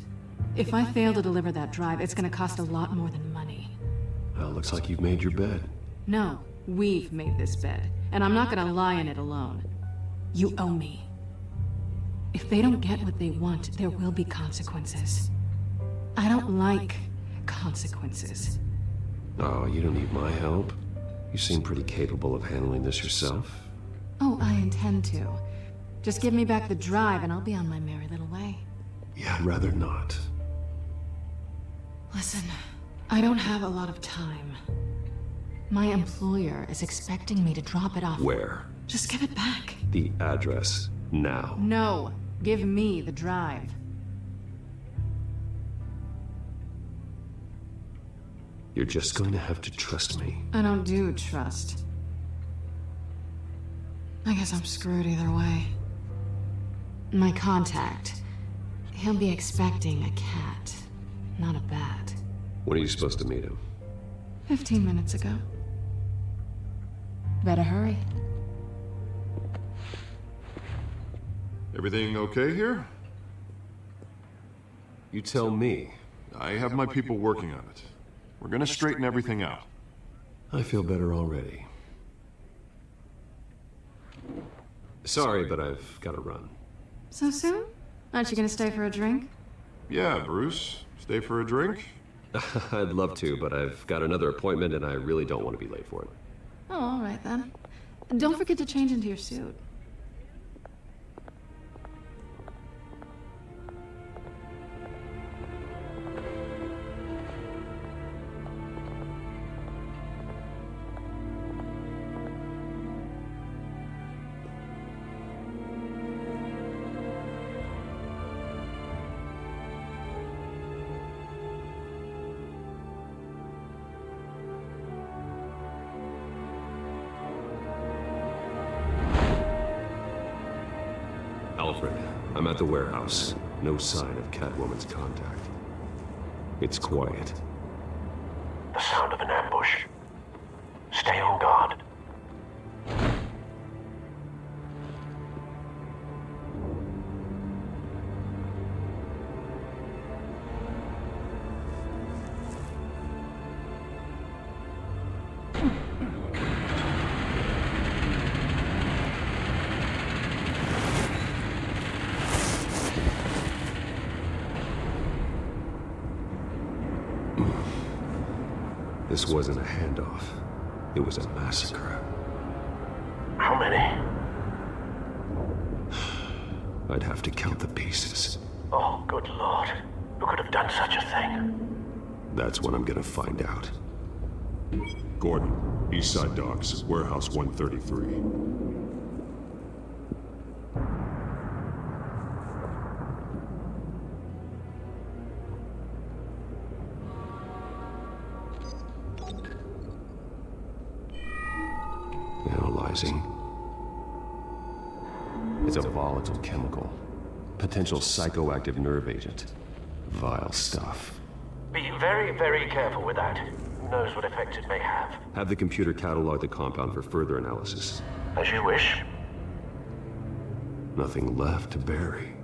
If I fail to deliver that drive, it's gonna cost a lot more than money. Well, looks like you've made your bed. No, we've made this bed, and I'm not gonna lie in it alone. You owe me. If they don't get what they want, there will be consequences. I don't like consequences. Oh, you don't need my help. You seem pretty capable of handling this yourself. Oh, I intend to. Just give me back the drive and I'll be on my merry little way. Yeah, I'd rather not. Listen, I don't have a lot of time. My employer is expecting me to drop it off. Where? Just give it back. The address, now. No, give me the drive. You're just going to have to trust me. I don't do trust. I guess I'm screwed either way. My contact, he'll be expecting a cat, not a bat. When are you supposed to meet him? 15 minutes ago. Better hurry. Everything okay here? You tell me. I have my people working on it. We're gonna straighten everything out. I feel better already. Sorry, but I've got to run. So soon? Aren't you gonna stay for a drink? Yeah, Bruce. Stay for a drink? I'd love to, but I've got another appointment and I really don't want to be late for it. Oh, all right then. Don't forget to change into your suit. I'm at the warehouse. No sign of Catwoman's contact. It's quiet. The sound of an ambush. Stay on guard. This wasn't a handoff. It was a massacre. How many? I'd have to count the pieces. Oh, good lord. Who could have done such a thing? That's what I'm gonna find out. Gordon, Eastside Docks, Warehouse 133. Analyzing. It's a volatile chemical. Potential psychoactive nerve agent. Vile stuff. Be very, very careful with that. Who knows what effect it may have? Have the computer catalog the compound for further analysis. As you wish. Nothing left to bury.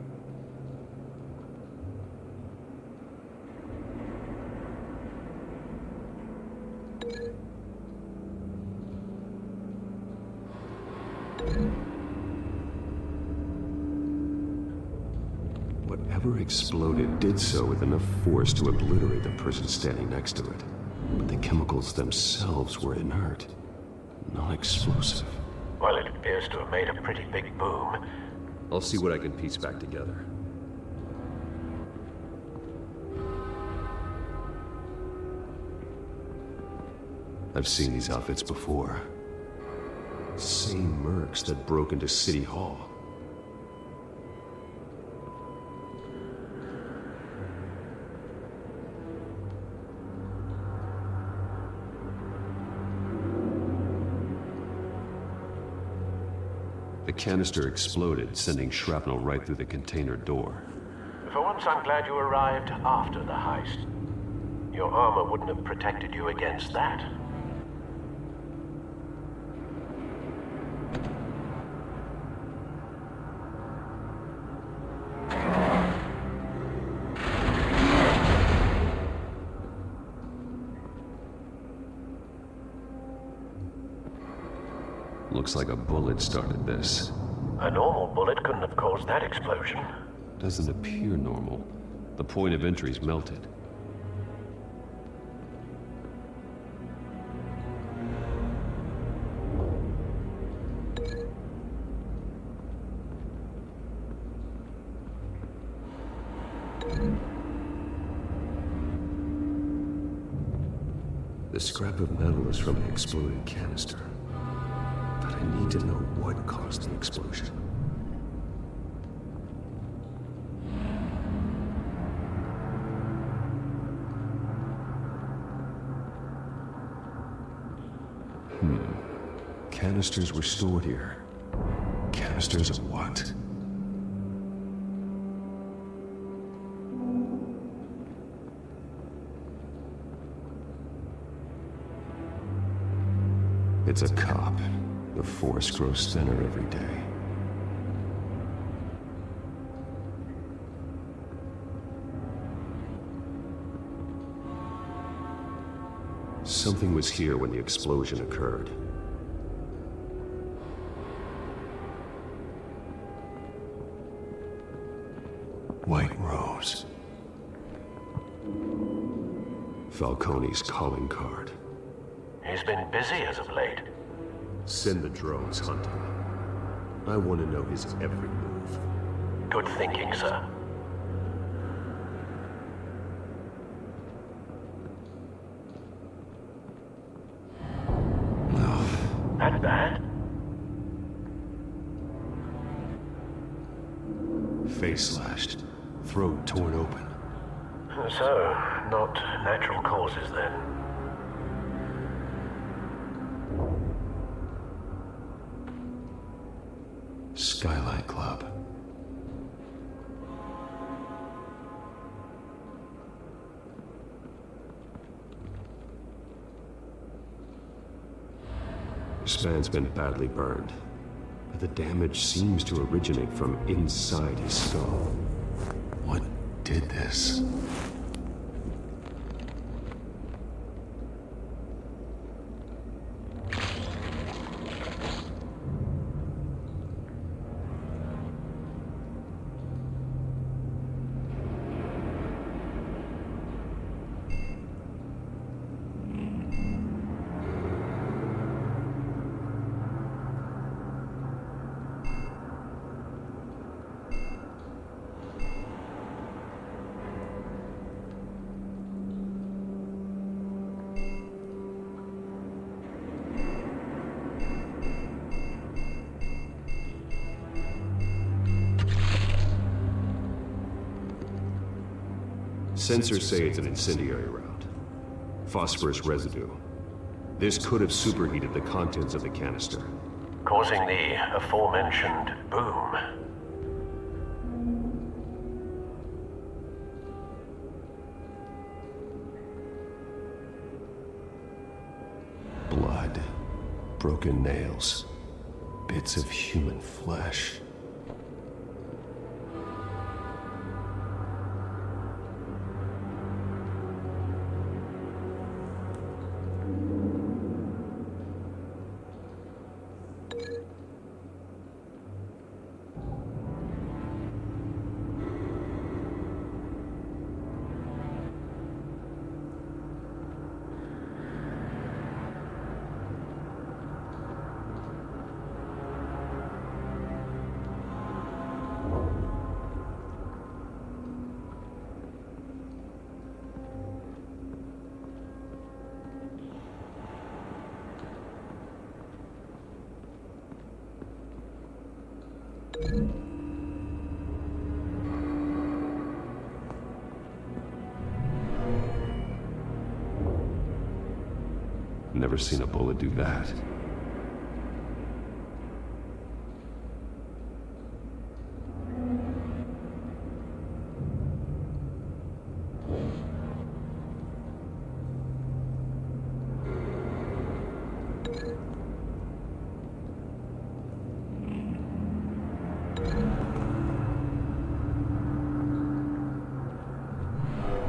Whatever exploded did so with enough force to obliterate the person standing next to it. But the chemicals themselves were inert, non-explosive. Well, it appears to have made a pretty big boom. I'll see what I can piece back together. I've seen these outfits before. Same mercs that broke into City Hall. The canister exploded, sending shrapnel right through the container door. For once, I'm glad you arrived after the heist. Your armor wouldn't have protected you against that. Looks like a bullet started this. A normal bullet couldn't have caused that explosion. Doesn't appear normal. The point of entry's melted. The scrap of metal is from the exploded canister. But I need to know what caused the explosion. Canisters were stored here. Canisters of what? It's a cop. The force grows thinner every day. Something was here when the explosion occurred. White Rose. Falcone's calling card. He's been busy as of late. Send the drones hunting. I want to know his every move. Good thinking, sir. That bad? Face slashed. Throat torn open. So, not natural causes then. Skylight Club. This man's been badly burned, but the damage seems to originate from inside his skull. What did this? Sensors say it's an incendiary round. Phosphorus residue. This could have superheated the contents of the canister, causing the aforementioned boom. Blood, broken nails, bits of human flesh. Never seen a bullet do that.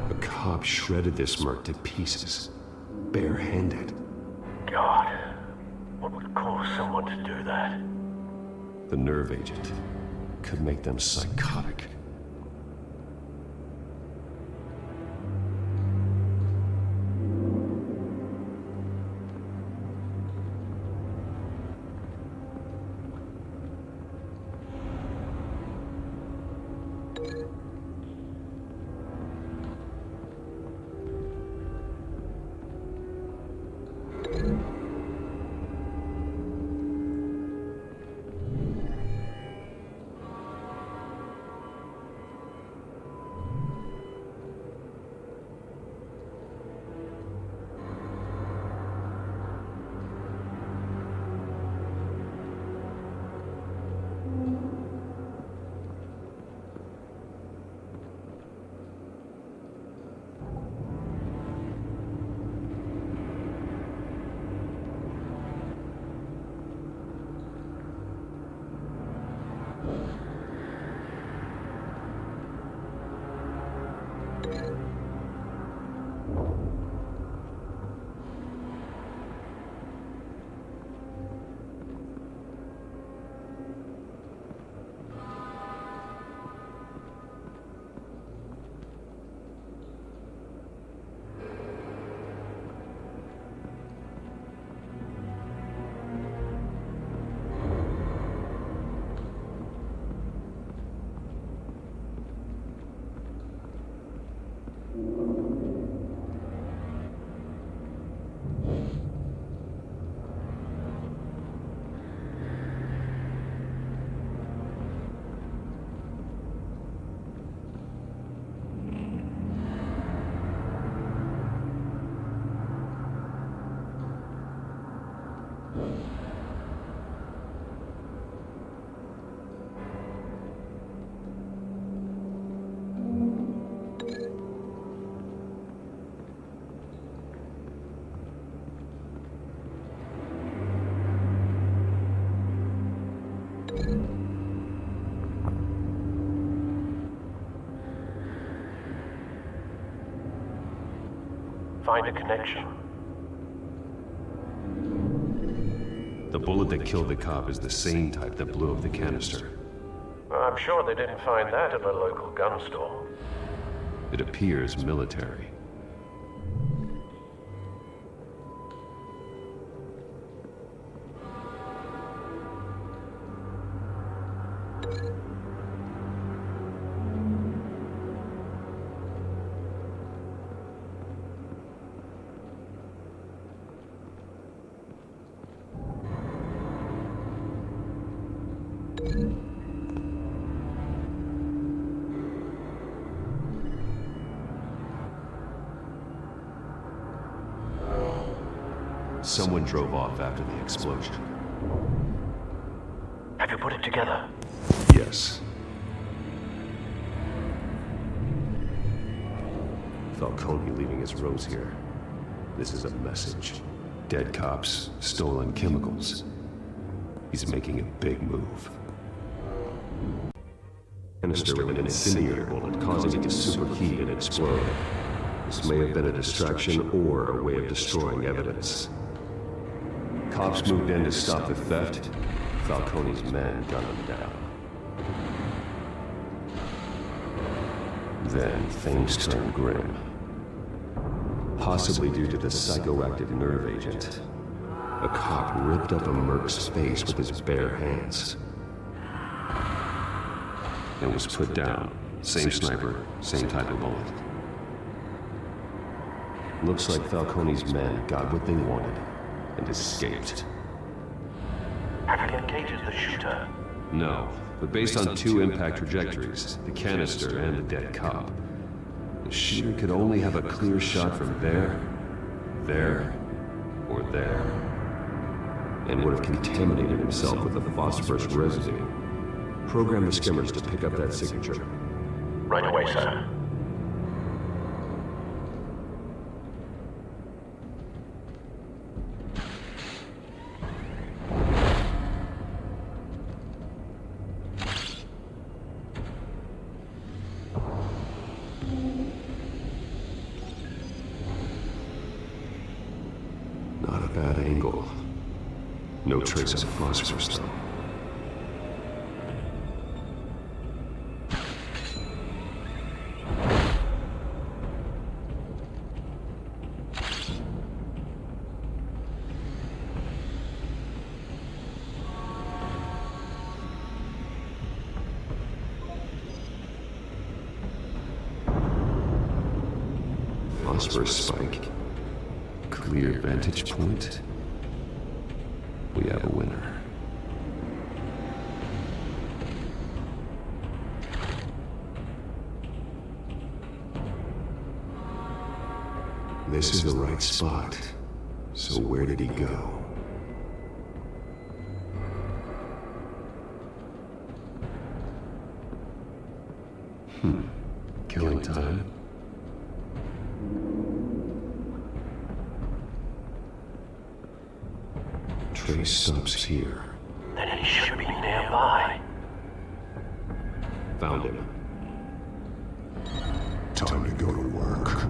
A cop shredded this merc to pieces, barehanded. God, what would cause someone to do that? The nerve agent could make them psychotic. Find a connection. The bullet that killed the cop is the same type that blew up the canister. I'm sure they didn't find that at a local gun store. It appears military. Someone drove off after the explosion. Have you put it together? Yes. Falcone leaving his rose here. This is a message. Dead cops, stolen chemicals. He's making a big move. Canister with an incendiary bullet, causing it to superheat and explode. This may have been a distraction or a way of destroying evidence. Cops moved in to stop the theft. Falcone's men gunned him down. Then things turned grim. Possibly due to the psychoactive nerve agent. A cop ripped up a merc's face with his bare hands. And was put down. Same sniper, same type of bullet. Looks like Falcone's men got what they wanted and escaped. Have you located the shooter? No, but based on two impact trajectories, the canister and the dead cop, the shooter could only have a clear shot from there, or there, and would have contaminated himself with the phosphorus residue. Program the skimmers to pick up that signature. Right away, sir. Not a bad angle. No trace of phosphorus, though. Phosphorus spike. Clear vantage point. We have a winner. This is the right spot. So where did he go? Killing time? Trace stops here. Then he should be nearby. Found him. Time to go to work.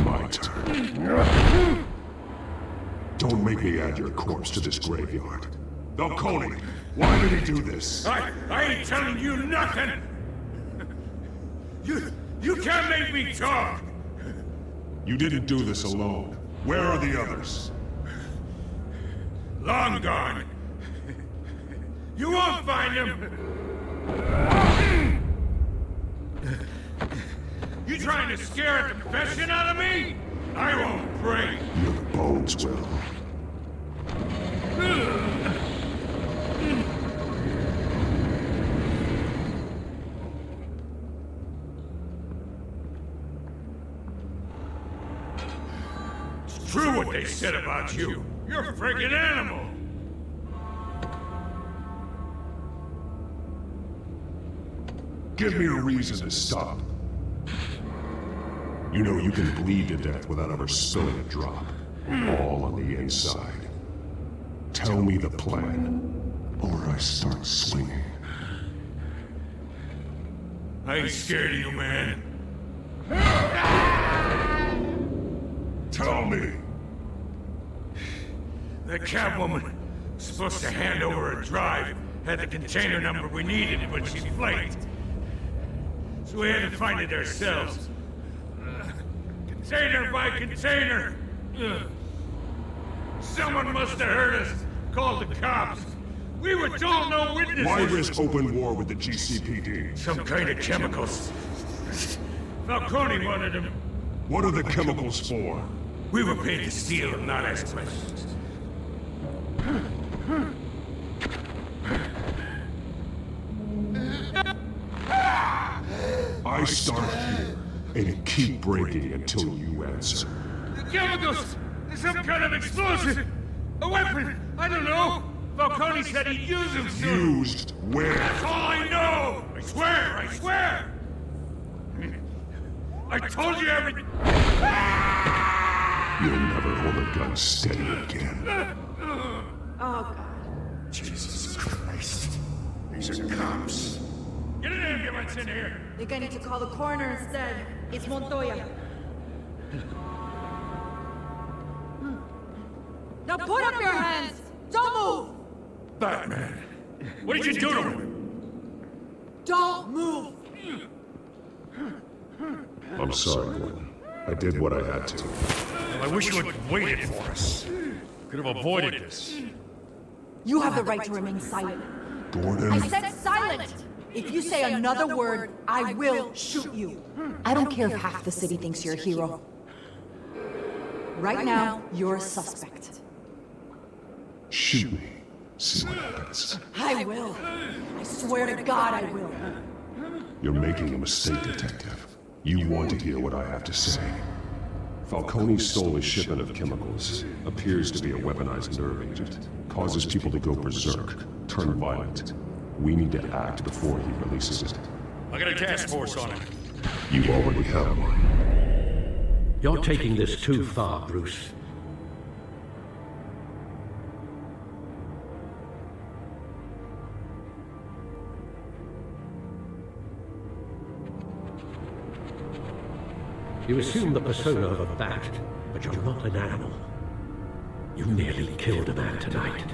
My turn. Don't make me add your corpse to this graveyard. Falcone, why did he do this? I ain't telling you nothing! You can't make me talk! You didn't do this alone. Where are the others? Long gone. You won't find them! You trying to scare a confession out of me? I won't break! Your bones will. It's true what they said about you. You're a friggin' animal! Give me a reason to stop. You know you can bleed to death without ever spilling a drop. All on the inside. Tell me the plan, or I start swinging. I ain't scared of you, man. Tell me! That Catwoman was supposed to hand over a drive, had the container number we needed, but she flaked. So we had to find it ourselves. Container by container. Someone must have heard us, called the cops. We were told no witnesses. Why risk open war with the GCPD? Some kind of chemicals. Falcone wanted them. What are the chemicals for? We were paid to steal and not ask questions. I start here and keep breaking until you answer. The chemicals! Some kind of explosive! A weapon! I don't know! Falcone said he'd use them soon! Used where? That's all I know! I swear! I swear! I told you everything! You'll never hold a gun steady again. Oh, God. Jesus Christ. These are cops. Get an ambulance in here! I think I need to call the coroner instead. It's Montoya. Now put up your hands! Don't move! Batman! What did you do to him? Don't move! I'm sorry, Gordon. I did what I had to. Well, I wish you had waited for us. Could have avoided this. You have the right to remain silent. Gordon? I said silent! If you say another word, I will shoot you. I don't care if half the city thinks you're a hero. Right now, you're a suspect. Shoot me. See what happens. I will. I swear to God I will. You're making a mistake, Detective. You want to hear what I have to say. Falcone stole a shipment of chemicals. Appears to be a weaponized nerve agent. Causes people to go berserk, turn violent. We need to act before he releases it. I got a task force on it. You already have one. You're taking this too far, Bruce. You assume the persona of a bat, but you're not an animal. You nearly killed a man tonight.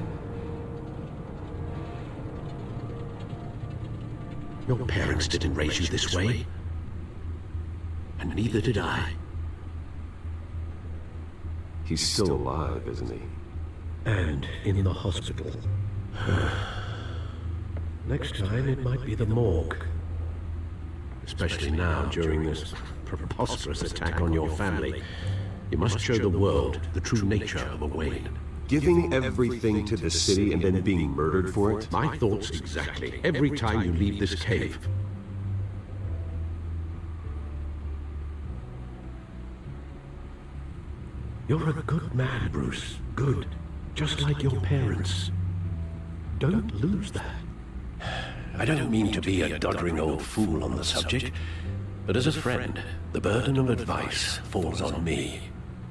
Your parents didn't raise you this way, and neither did I. He's still alive, isn't he? And in the hospital. Next time, it might be the morgue. Especially now, during this preposterous attack on your family. You must show the world the true nature of a Wayne. Giving everything to the city and then being murdered for it? My thoughts exactly. Every time you leave this cave. You're a good man, Bruce. Good. Just like your parents. Don't lose that. I don't mean to be a doddering old fool on the subject, but as a friend, the burden of advice falls on me.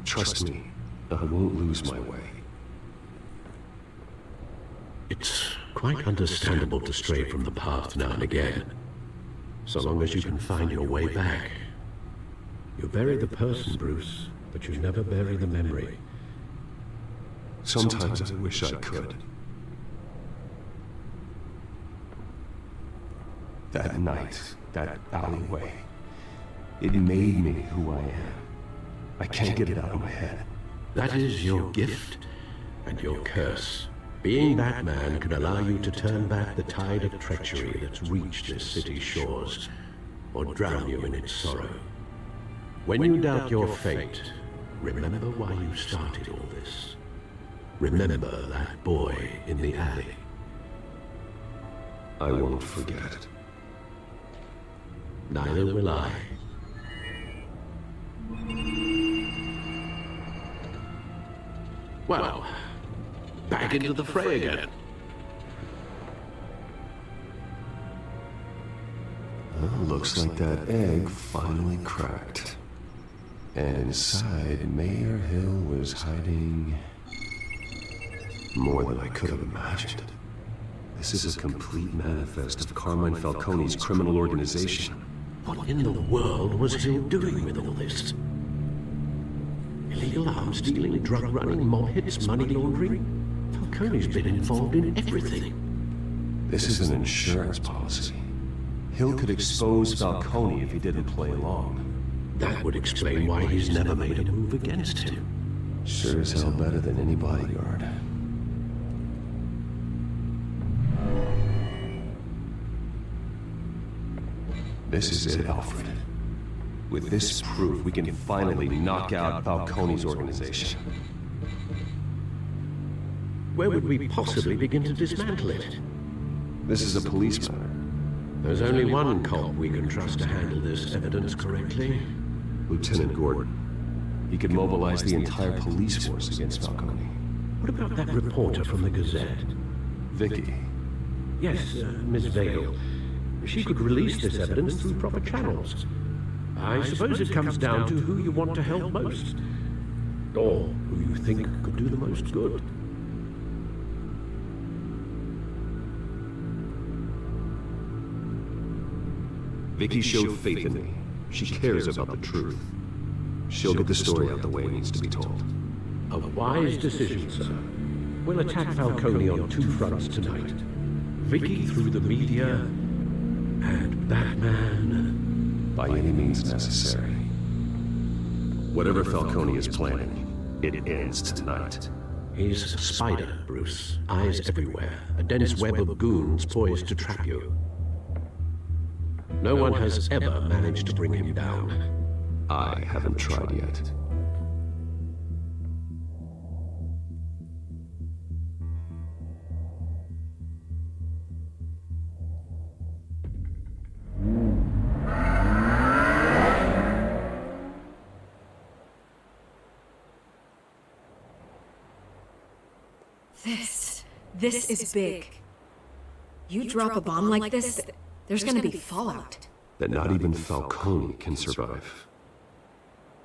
Trust me, I won't lose my way. It's quite understandable to stray from the path now and again, so long as you can find your way back. You bury the person, Bruce, but you never bury the memory. Sometimes I wish I could. That night, that alleyway, it made me who I am. I can't get it out of my head. That is your gift and your curse. Being Batman can allow you to turn back the tide of treachery that's reached this city's shores, or drown you in its sorrow. When you doubt your fate, remember why you started all this. Remember that boy in the alley. I won't forget. Neither will I. Well, back into the fray again. Well, looks like that egg finally cracked. And inside, Mayor Hill was hiding more than I could have imagined. This is a complete manifest of Carmine Falcone's criminal organization. What in the world was Hill doing with all this? Illegal arms dealing, drug running, mob hits, money laundering? Falcone's been involved in everything. This is an insurance policy. Hill could expose Falcone if he didn't play along. That would explain why he's never made a move against him. Sure as hell better than any bodyguard. This is it, Alfred. With this proof, we can finally knock out Falcone's organization. Where would we possibly begin to dismantle it? This is a police matter. There's only one cop we can trust to handle this evidence correctly. Lieutenant Gordon. He could mobilize the entire police force against Falcone. What about that reporter from the Gazette? Vicky. Yes, Miss Vale. She could release this evidence through proper channels. I suppose it comes down to who you want to help most. Or who you think could do the most good. Vicky showed faith in me. She cares about the truth. She'll get the story out the way it needs to be told. A wise decision, sir. We'll attack Falcone on two fronts tonight. Vicky through the media, and Batman... by any means necessary. Whatever Falcone is planning, it ends tonight. He's a spider, Bruce. Eyes everywhere. A dense web of goons poised to trap you. No one has ever managed to bring him down. I haven't tried yet. This is big. You drop a bomb like this, there's gonna be fallout. That not even Falcone can survive.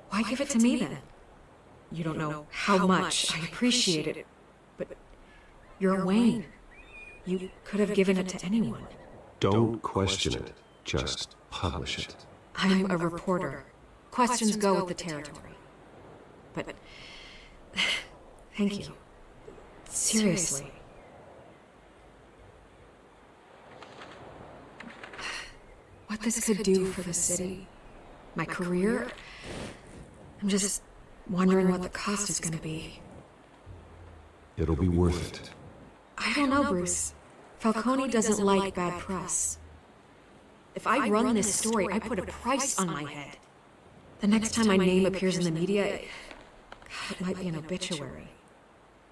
Why give it to me then? You don't know how much I appreciate it, but you're Wayne. You could have given it to anyone. Don't question it. Just publish it. I'm a reporter. Questions go with the territory. But thank you. Seriously. What this could do for the city, my career, I'm just wondering what the cost is going to be. It'll be worth it. I don't know, Bruce. Falcone doesn't like bad press. If I run this story, I put a price on my head. The next time my name appears in the media, it might be an obituary.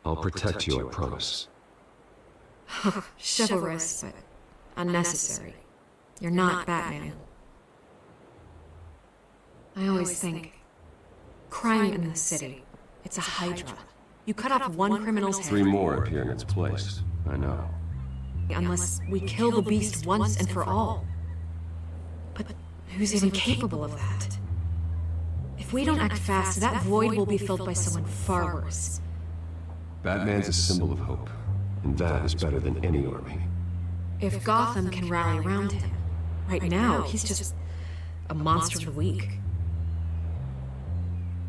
I'll protect you, I promise. Chivalrous, but unnecessary. You're not Batman. I always think, crime in the city, it's a hydra. You cut off one criminal's head. 3 more appear in its place. I know. Unless we kill the beast once and for all. But who's even capable of that? If we don't act fast, that void will be filled by someone far worse. Batman's a symbol of hope, and that is better than any army. If Gotham can rally around him, right now he's just a monster of the week.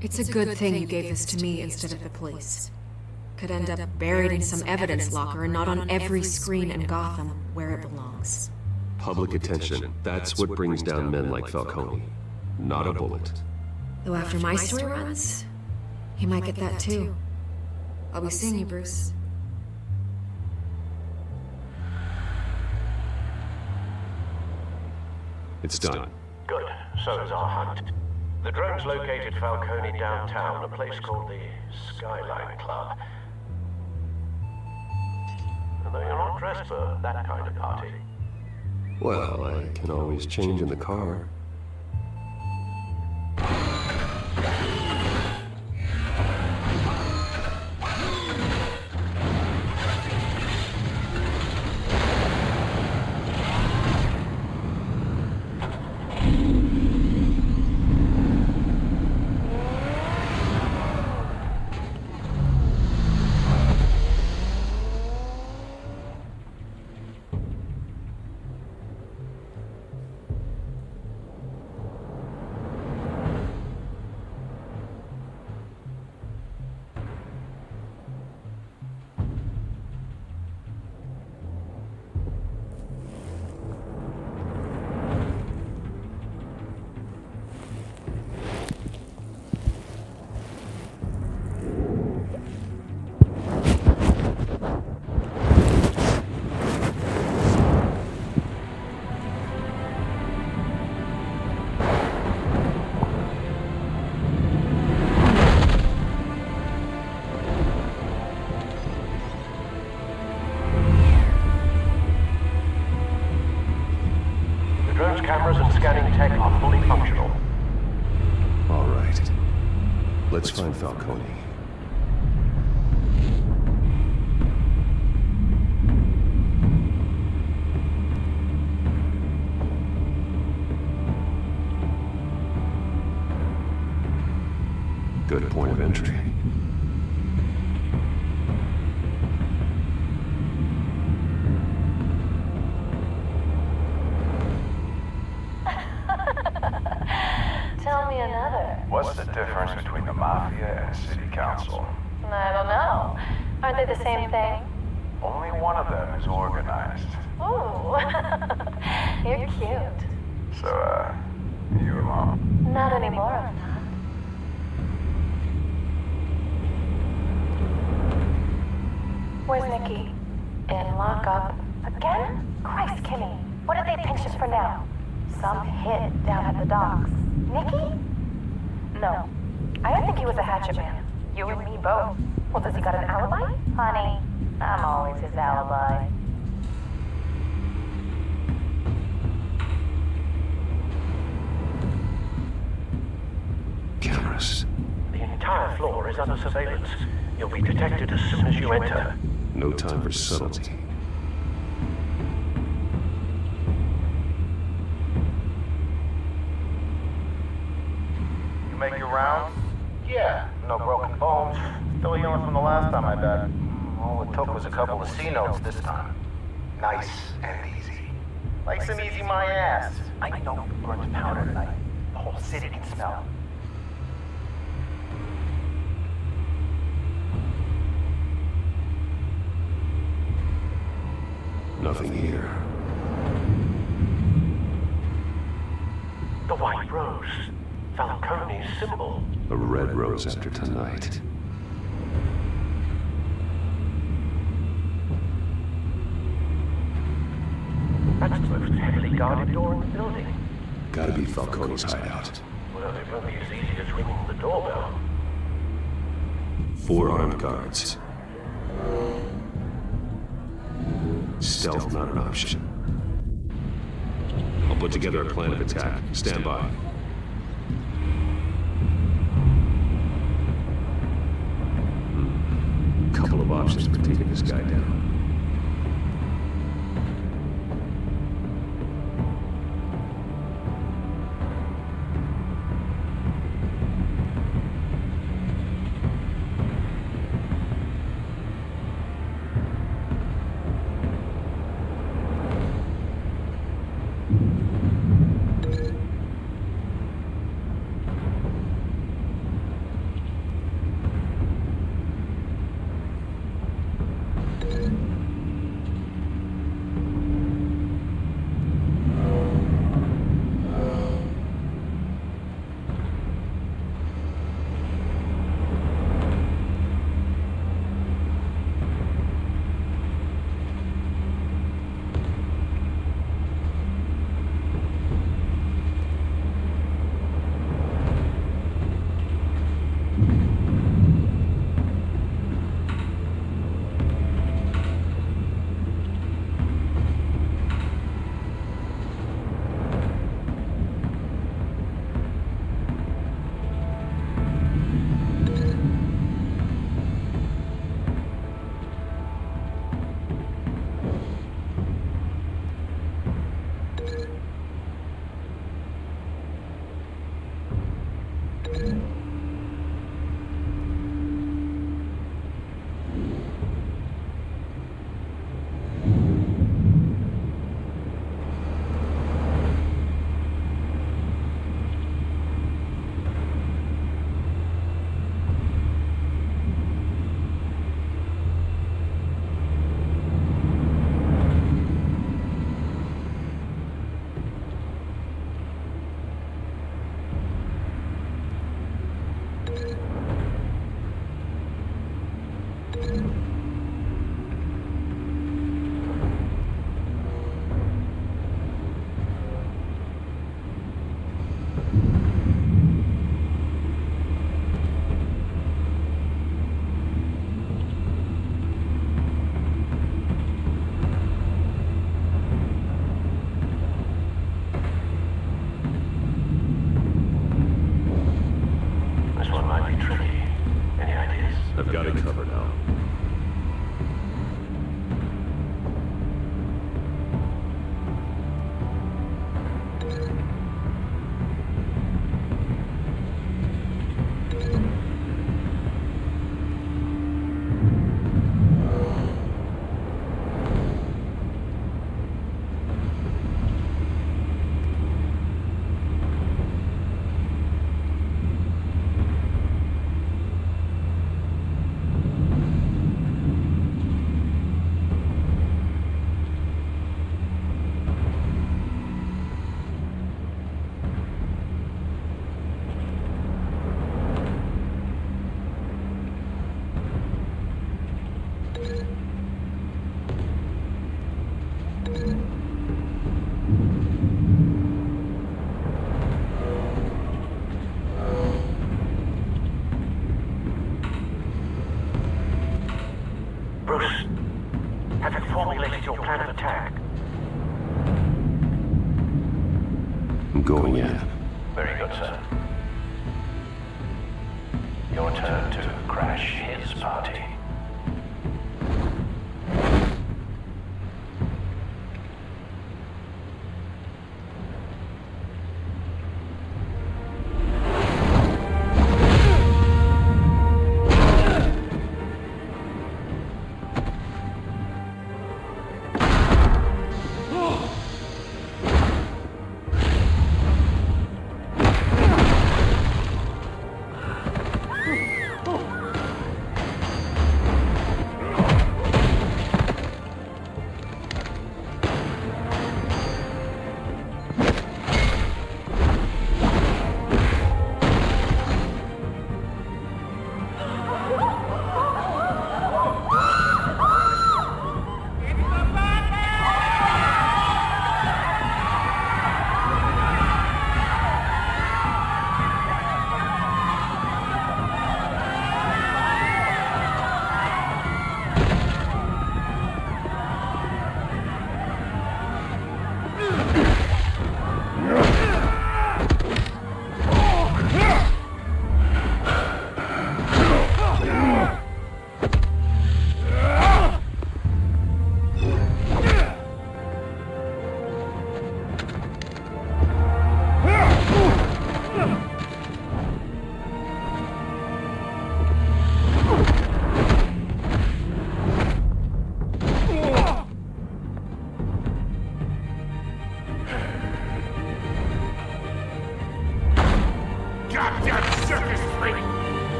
It's a good thing you gave this to me instead of the police. Could end up buried in some evidence locker and not on every screen in Gotham where it belongs. Public attention, that's what brings down men like Falcone. Not a bullet. Though after my story runs, he might get that too. I'll be seeing you, Bruce. It's done. Good. So is our hunt. The drones located Falcone downtown, a place called the Skyline Club. Although you're not dressed for that kind of party. Well, I can always change in the car. Let's find Falcone. Good point of entry. Tell me another. What's the difference between the Mafia and City Council? I don't know. Aren't they the same thing? Only one of them is organized. Ooh. You're cute. So, you alone? Not anymore, I'm not. Where's Nikki? In lockup. Again? Christ, Kimmy. What did they pinch us for now? Some hit down at the docks. Nikki? No. I don't think he was a hatchet man. You and me both. Well, does he got an alibi? Honey, I'm always his alibi. Cameras. The entire floor is under surveillance. You'll be detected as soon as you enter. No time for subtlety. You make your rounds? Yeah, no broken bones. Still healing from the last time I bet. All it took was a couple of C notes this time. Nice and easy. Like some easy my ass. I know you burned powder tonight. The whole city can smell. Nothing here. The white rose. Falcone's symbol. A red rose after tonight. That's the most heavily guarded door in the building. Gotta be Falcone's hideout. Well, it won't be as easy as ringing the doorbell. 4 armed guards. Stealth not an option. I'll put together a plan of attack. Stand by. Couple of options for taking this guy down. going in. Very good, sir. Your turn to crash his party.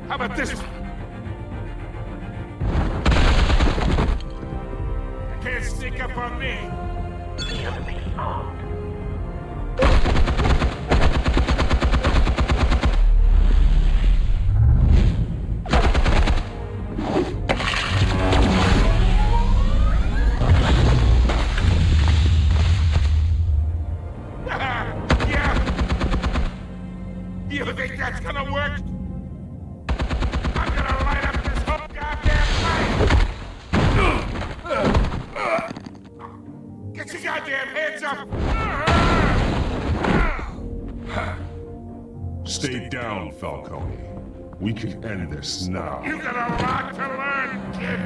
How about this one? You can't sneak up on me. Yeah? You think that's gonna work? I'm gonna light up this whole goddamn place! Get your goddamn hands up! Stay down, Falcone. We can end this now. You got a lot to learn, kid!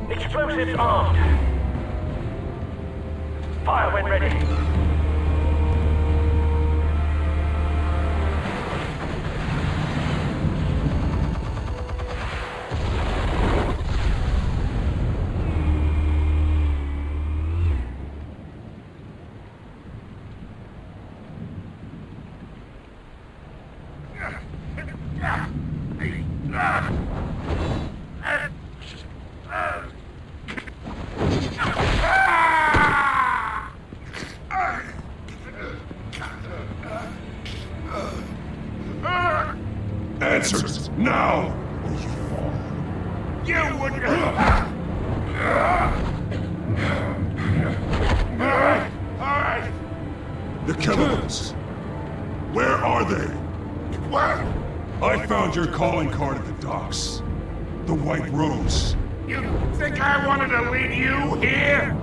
Explosives armed. Fire when ready. Answers now! You wouldn't. Alright. The chemicals. Where are they? What? I found your calling card at the docks. The White Rose. You think I wanted to lead you here?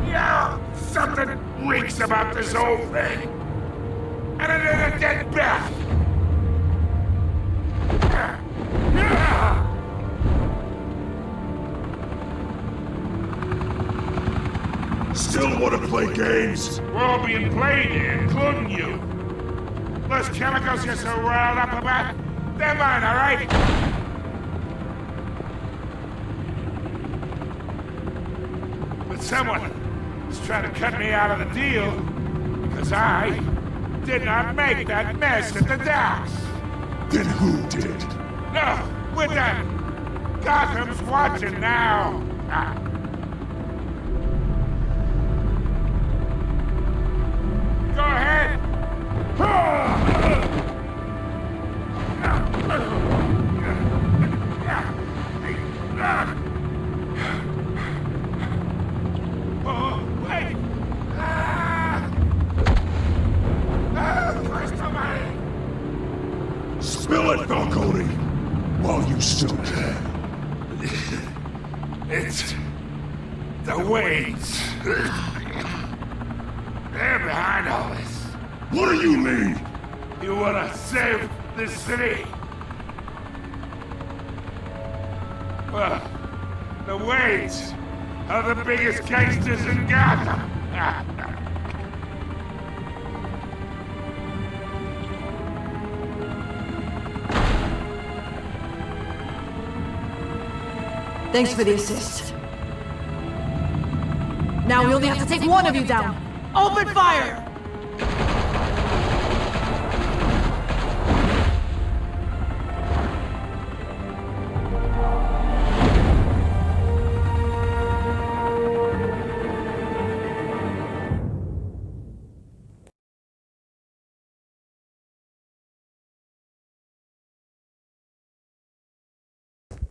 Yeah, something reeks about this whole thing. And it ain't a dead bat. Still want to play games? We're all being played here, including you. Those chemicals you're so riled up about, they're mine, all right? But someone is trying to cut me out of the deal because I did not make that mess at the docks. Then who did? No, we're done. Gotham's watching now. Go ahead. Oh, wait. Spill it, Falcone, while you still can. It's the Waynes. They're behind all this. What do you mean? You wanna save this city? Well, the Waynes are the biggest gangsters in Gotham. Thanks for the assist. Now we only have to take one of you down. Open fire!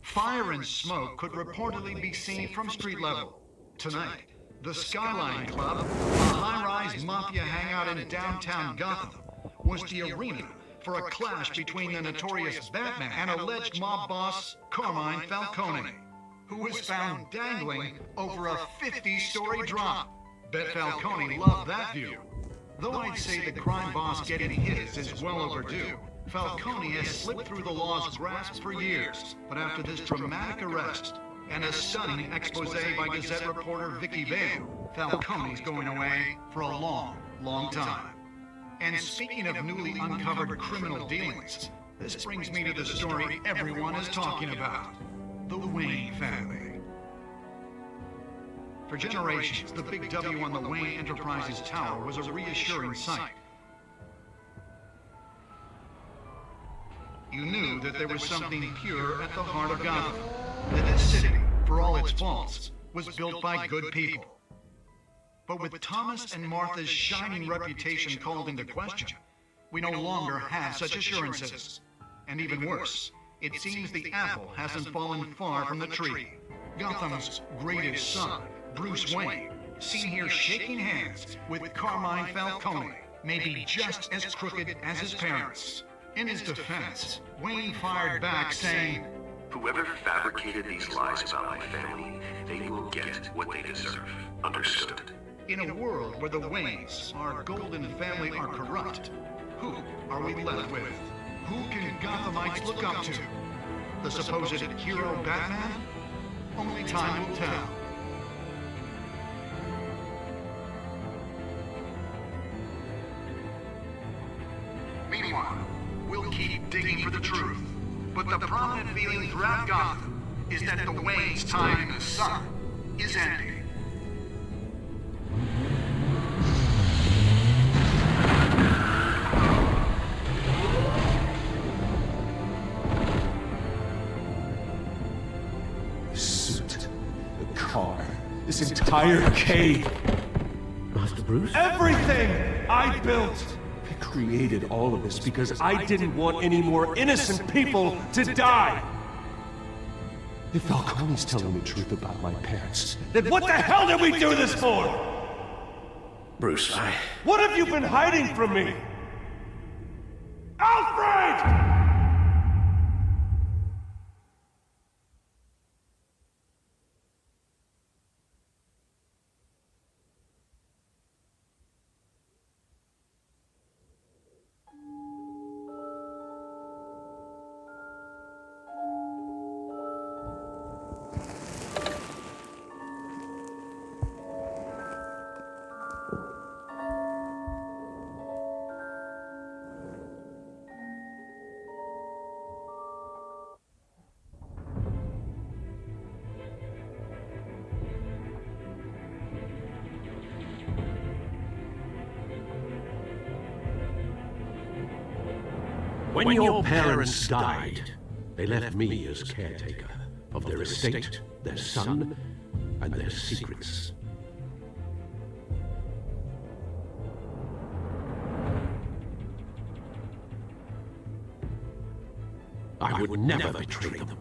Fire and smoke could reportedly be seen from street level. Tonight, the Skyline Club, a high-rise mafia hangout in downtown Gotham, was the arena for a clash between the notorious Batman and alleged mob boss Carmine Falcone, who was found dangling over a 50-story drop. Bet Falcone loved that view. Though I'd say the crime boss getting his is well overdue, Falcone has slipped through the law's grasp for years, but after this dramatic arrest and a stunning expose by Gazette reporter Vicky Vale, Falcone's going away for a long, long time. And speaking of newly uncovered criminal dealings, this brings me to the story everyone is talking about, the Wayne family. For generations, the big W on the Wayne Enterprises tower was a reassuring sight. You knew that there was something pure at the heart of Gotham, that this city, for all its faults, was built by good people. But with Thomas and Martha's shining reputation called into question, we no longer have such assurances. And even worse, it seems the apple hasn't fallen far from the tree. Gotham's greatest son, Bruce Wayne, seen here shaking hands with Carmine Falcone, may be just as crooked as his parents. In his defense, Wayne fired back saying, "Whoever fabricated these lies about my family, they will get what they deserve. Understood?" In a world where the Waynes, our golden family, are corrupt, who are we left with? Who can Gothamites look up to? The supposed hero Batman? Only time will tell. Meanwhile, we'll keep digging for the truth. But the prominent feeling throughout Gotham is that the Wayne's time in the sun is ending. The suit, the car, this entire cave. Master Bruce? Everything I built! I created all of this because I didn't want any more innocent people to die! If Falcone's telling the truth about my parents, then what the hell did we do this for? Bruce, What have you been hiding from me? Alfred! When your parents died, they left me as caretaker of their estate, their son, and their secrets. I would never betray them.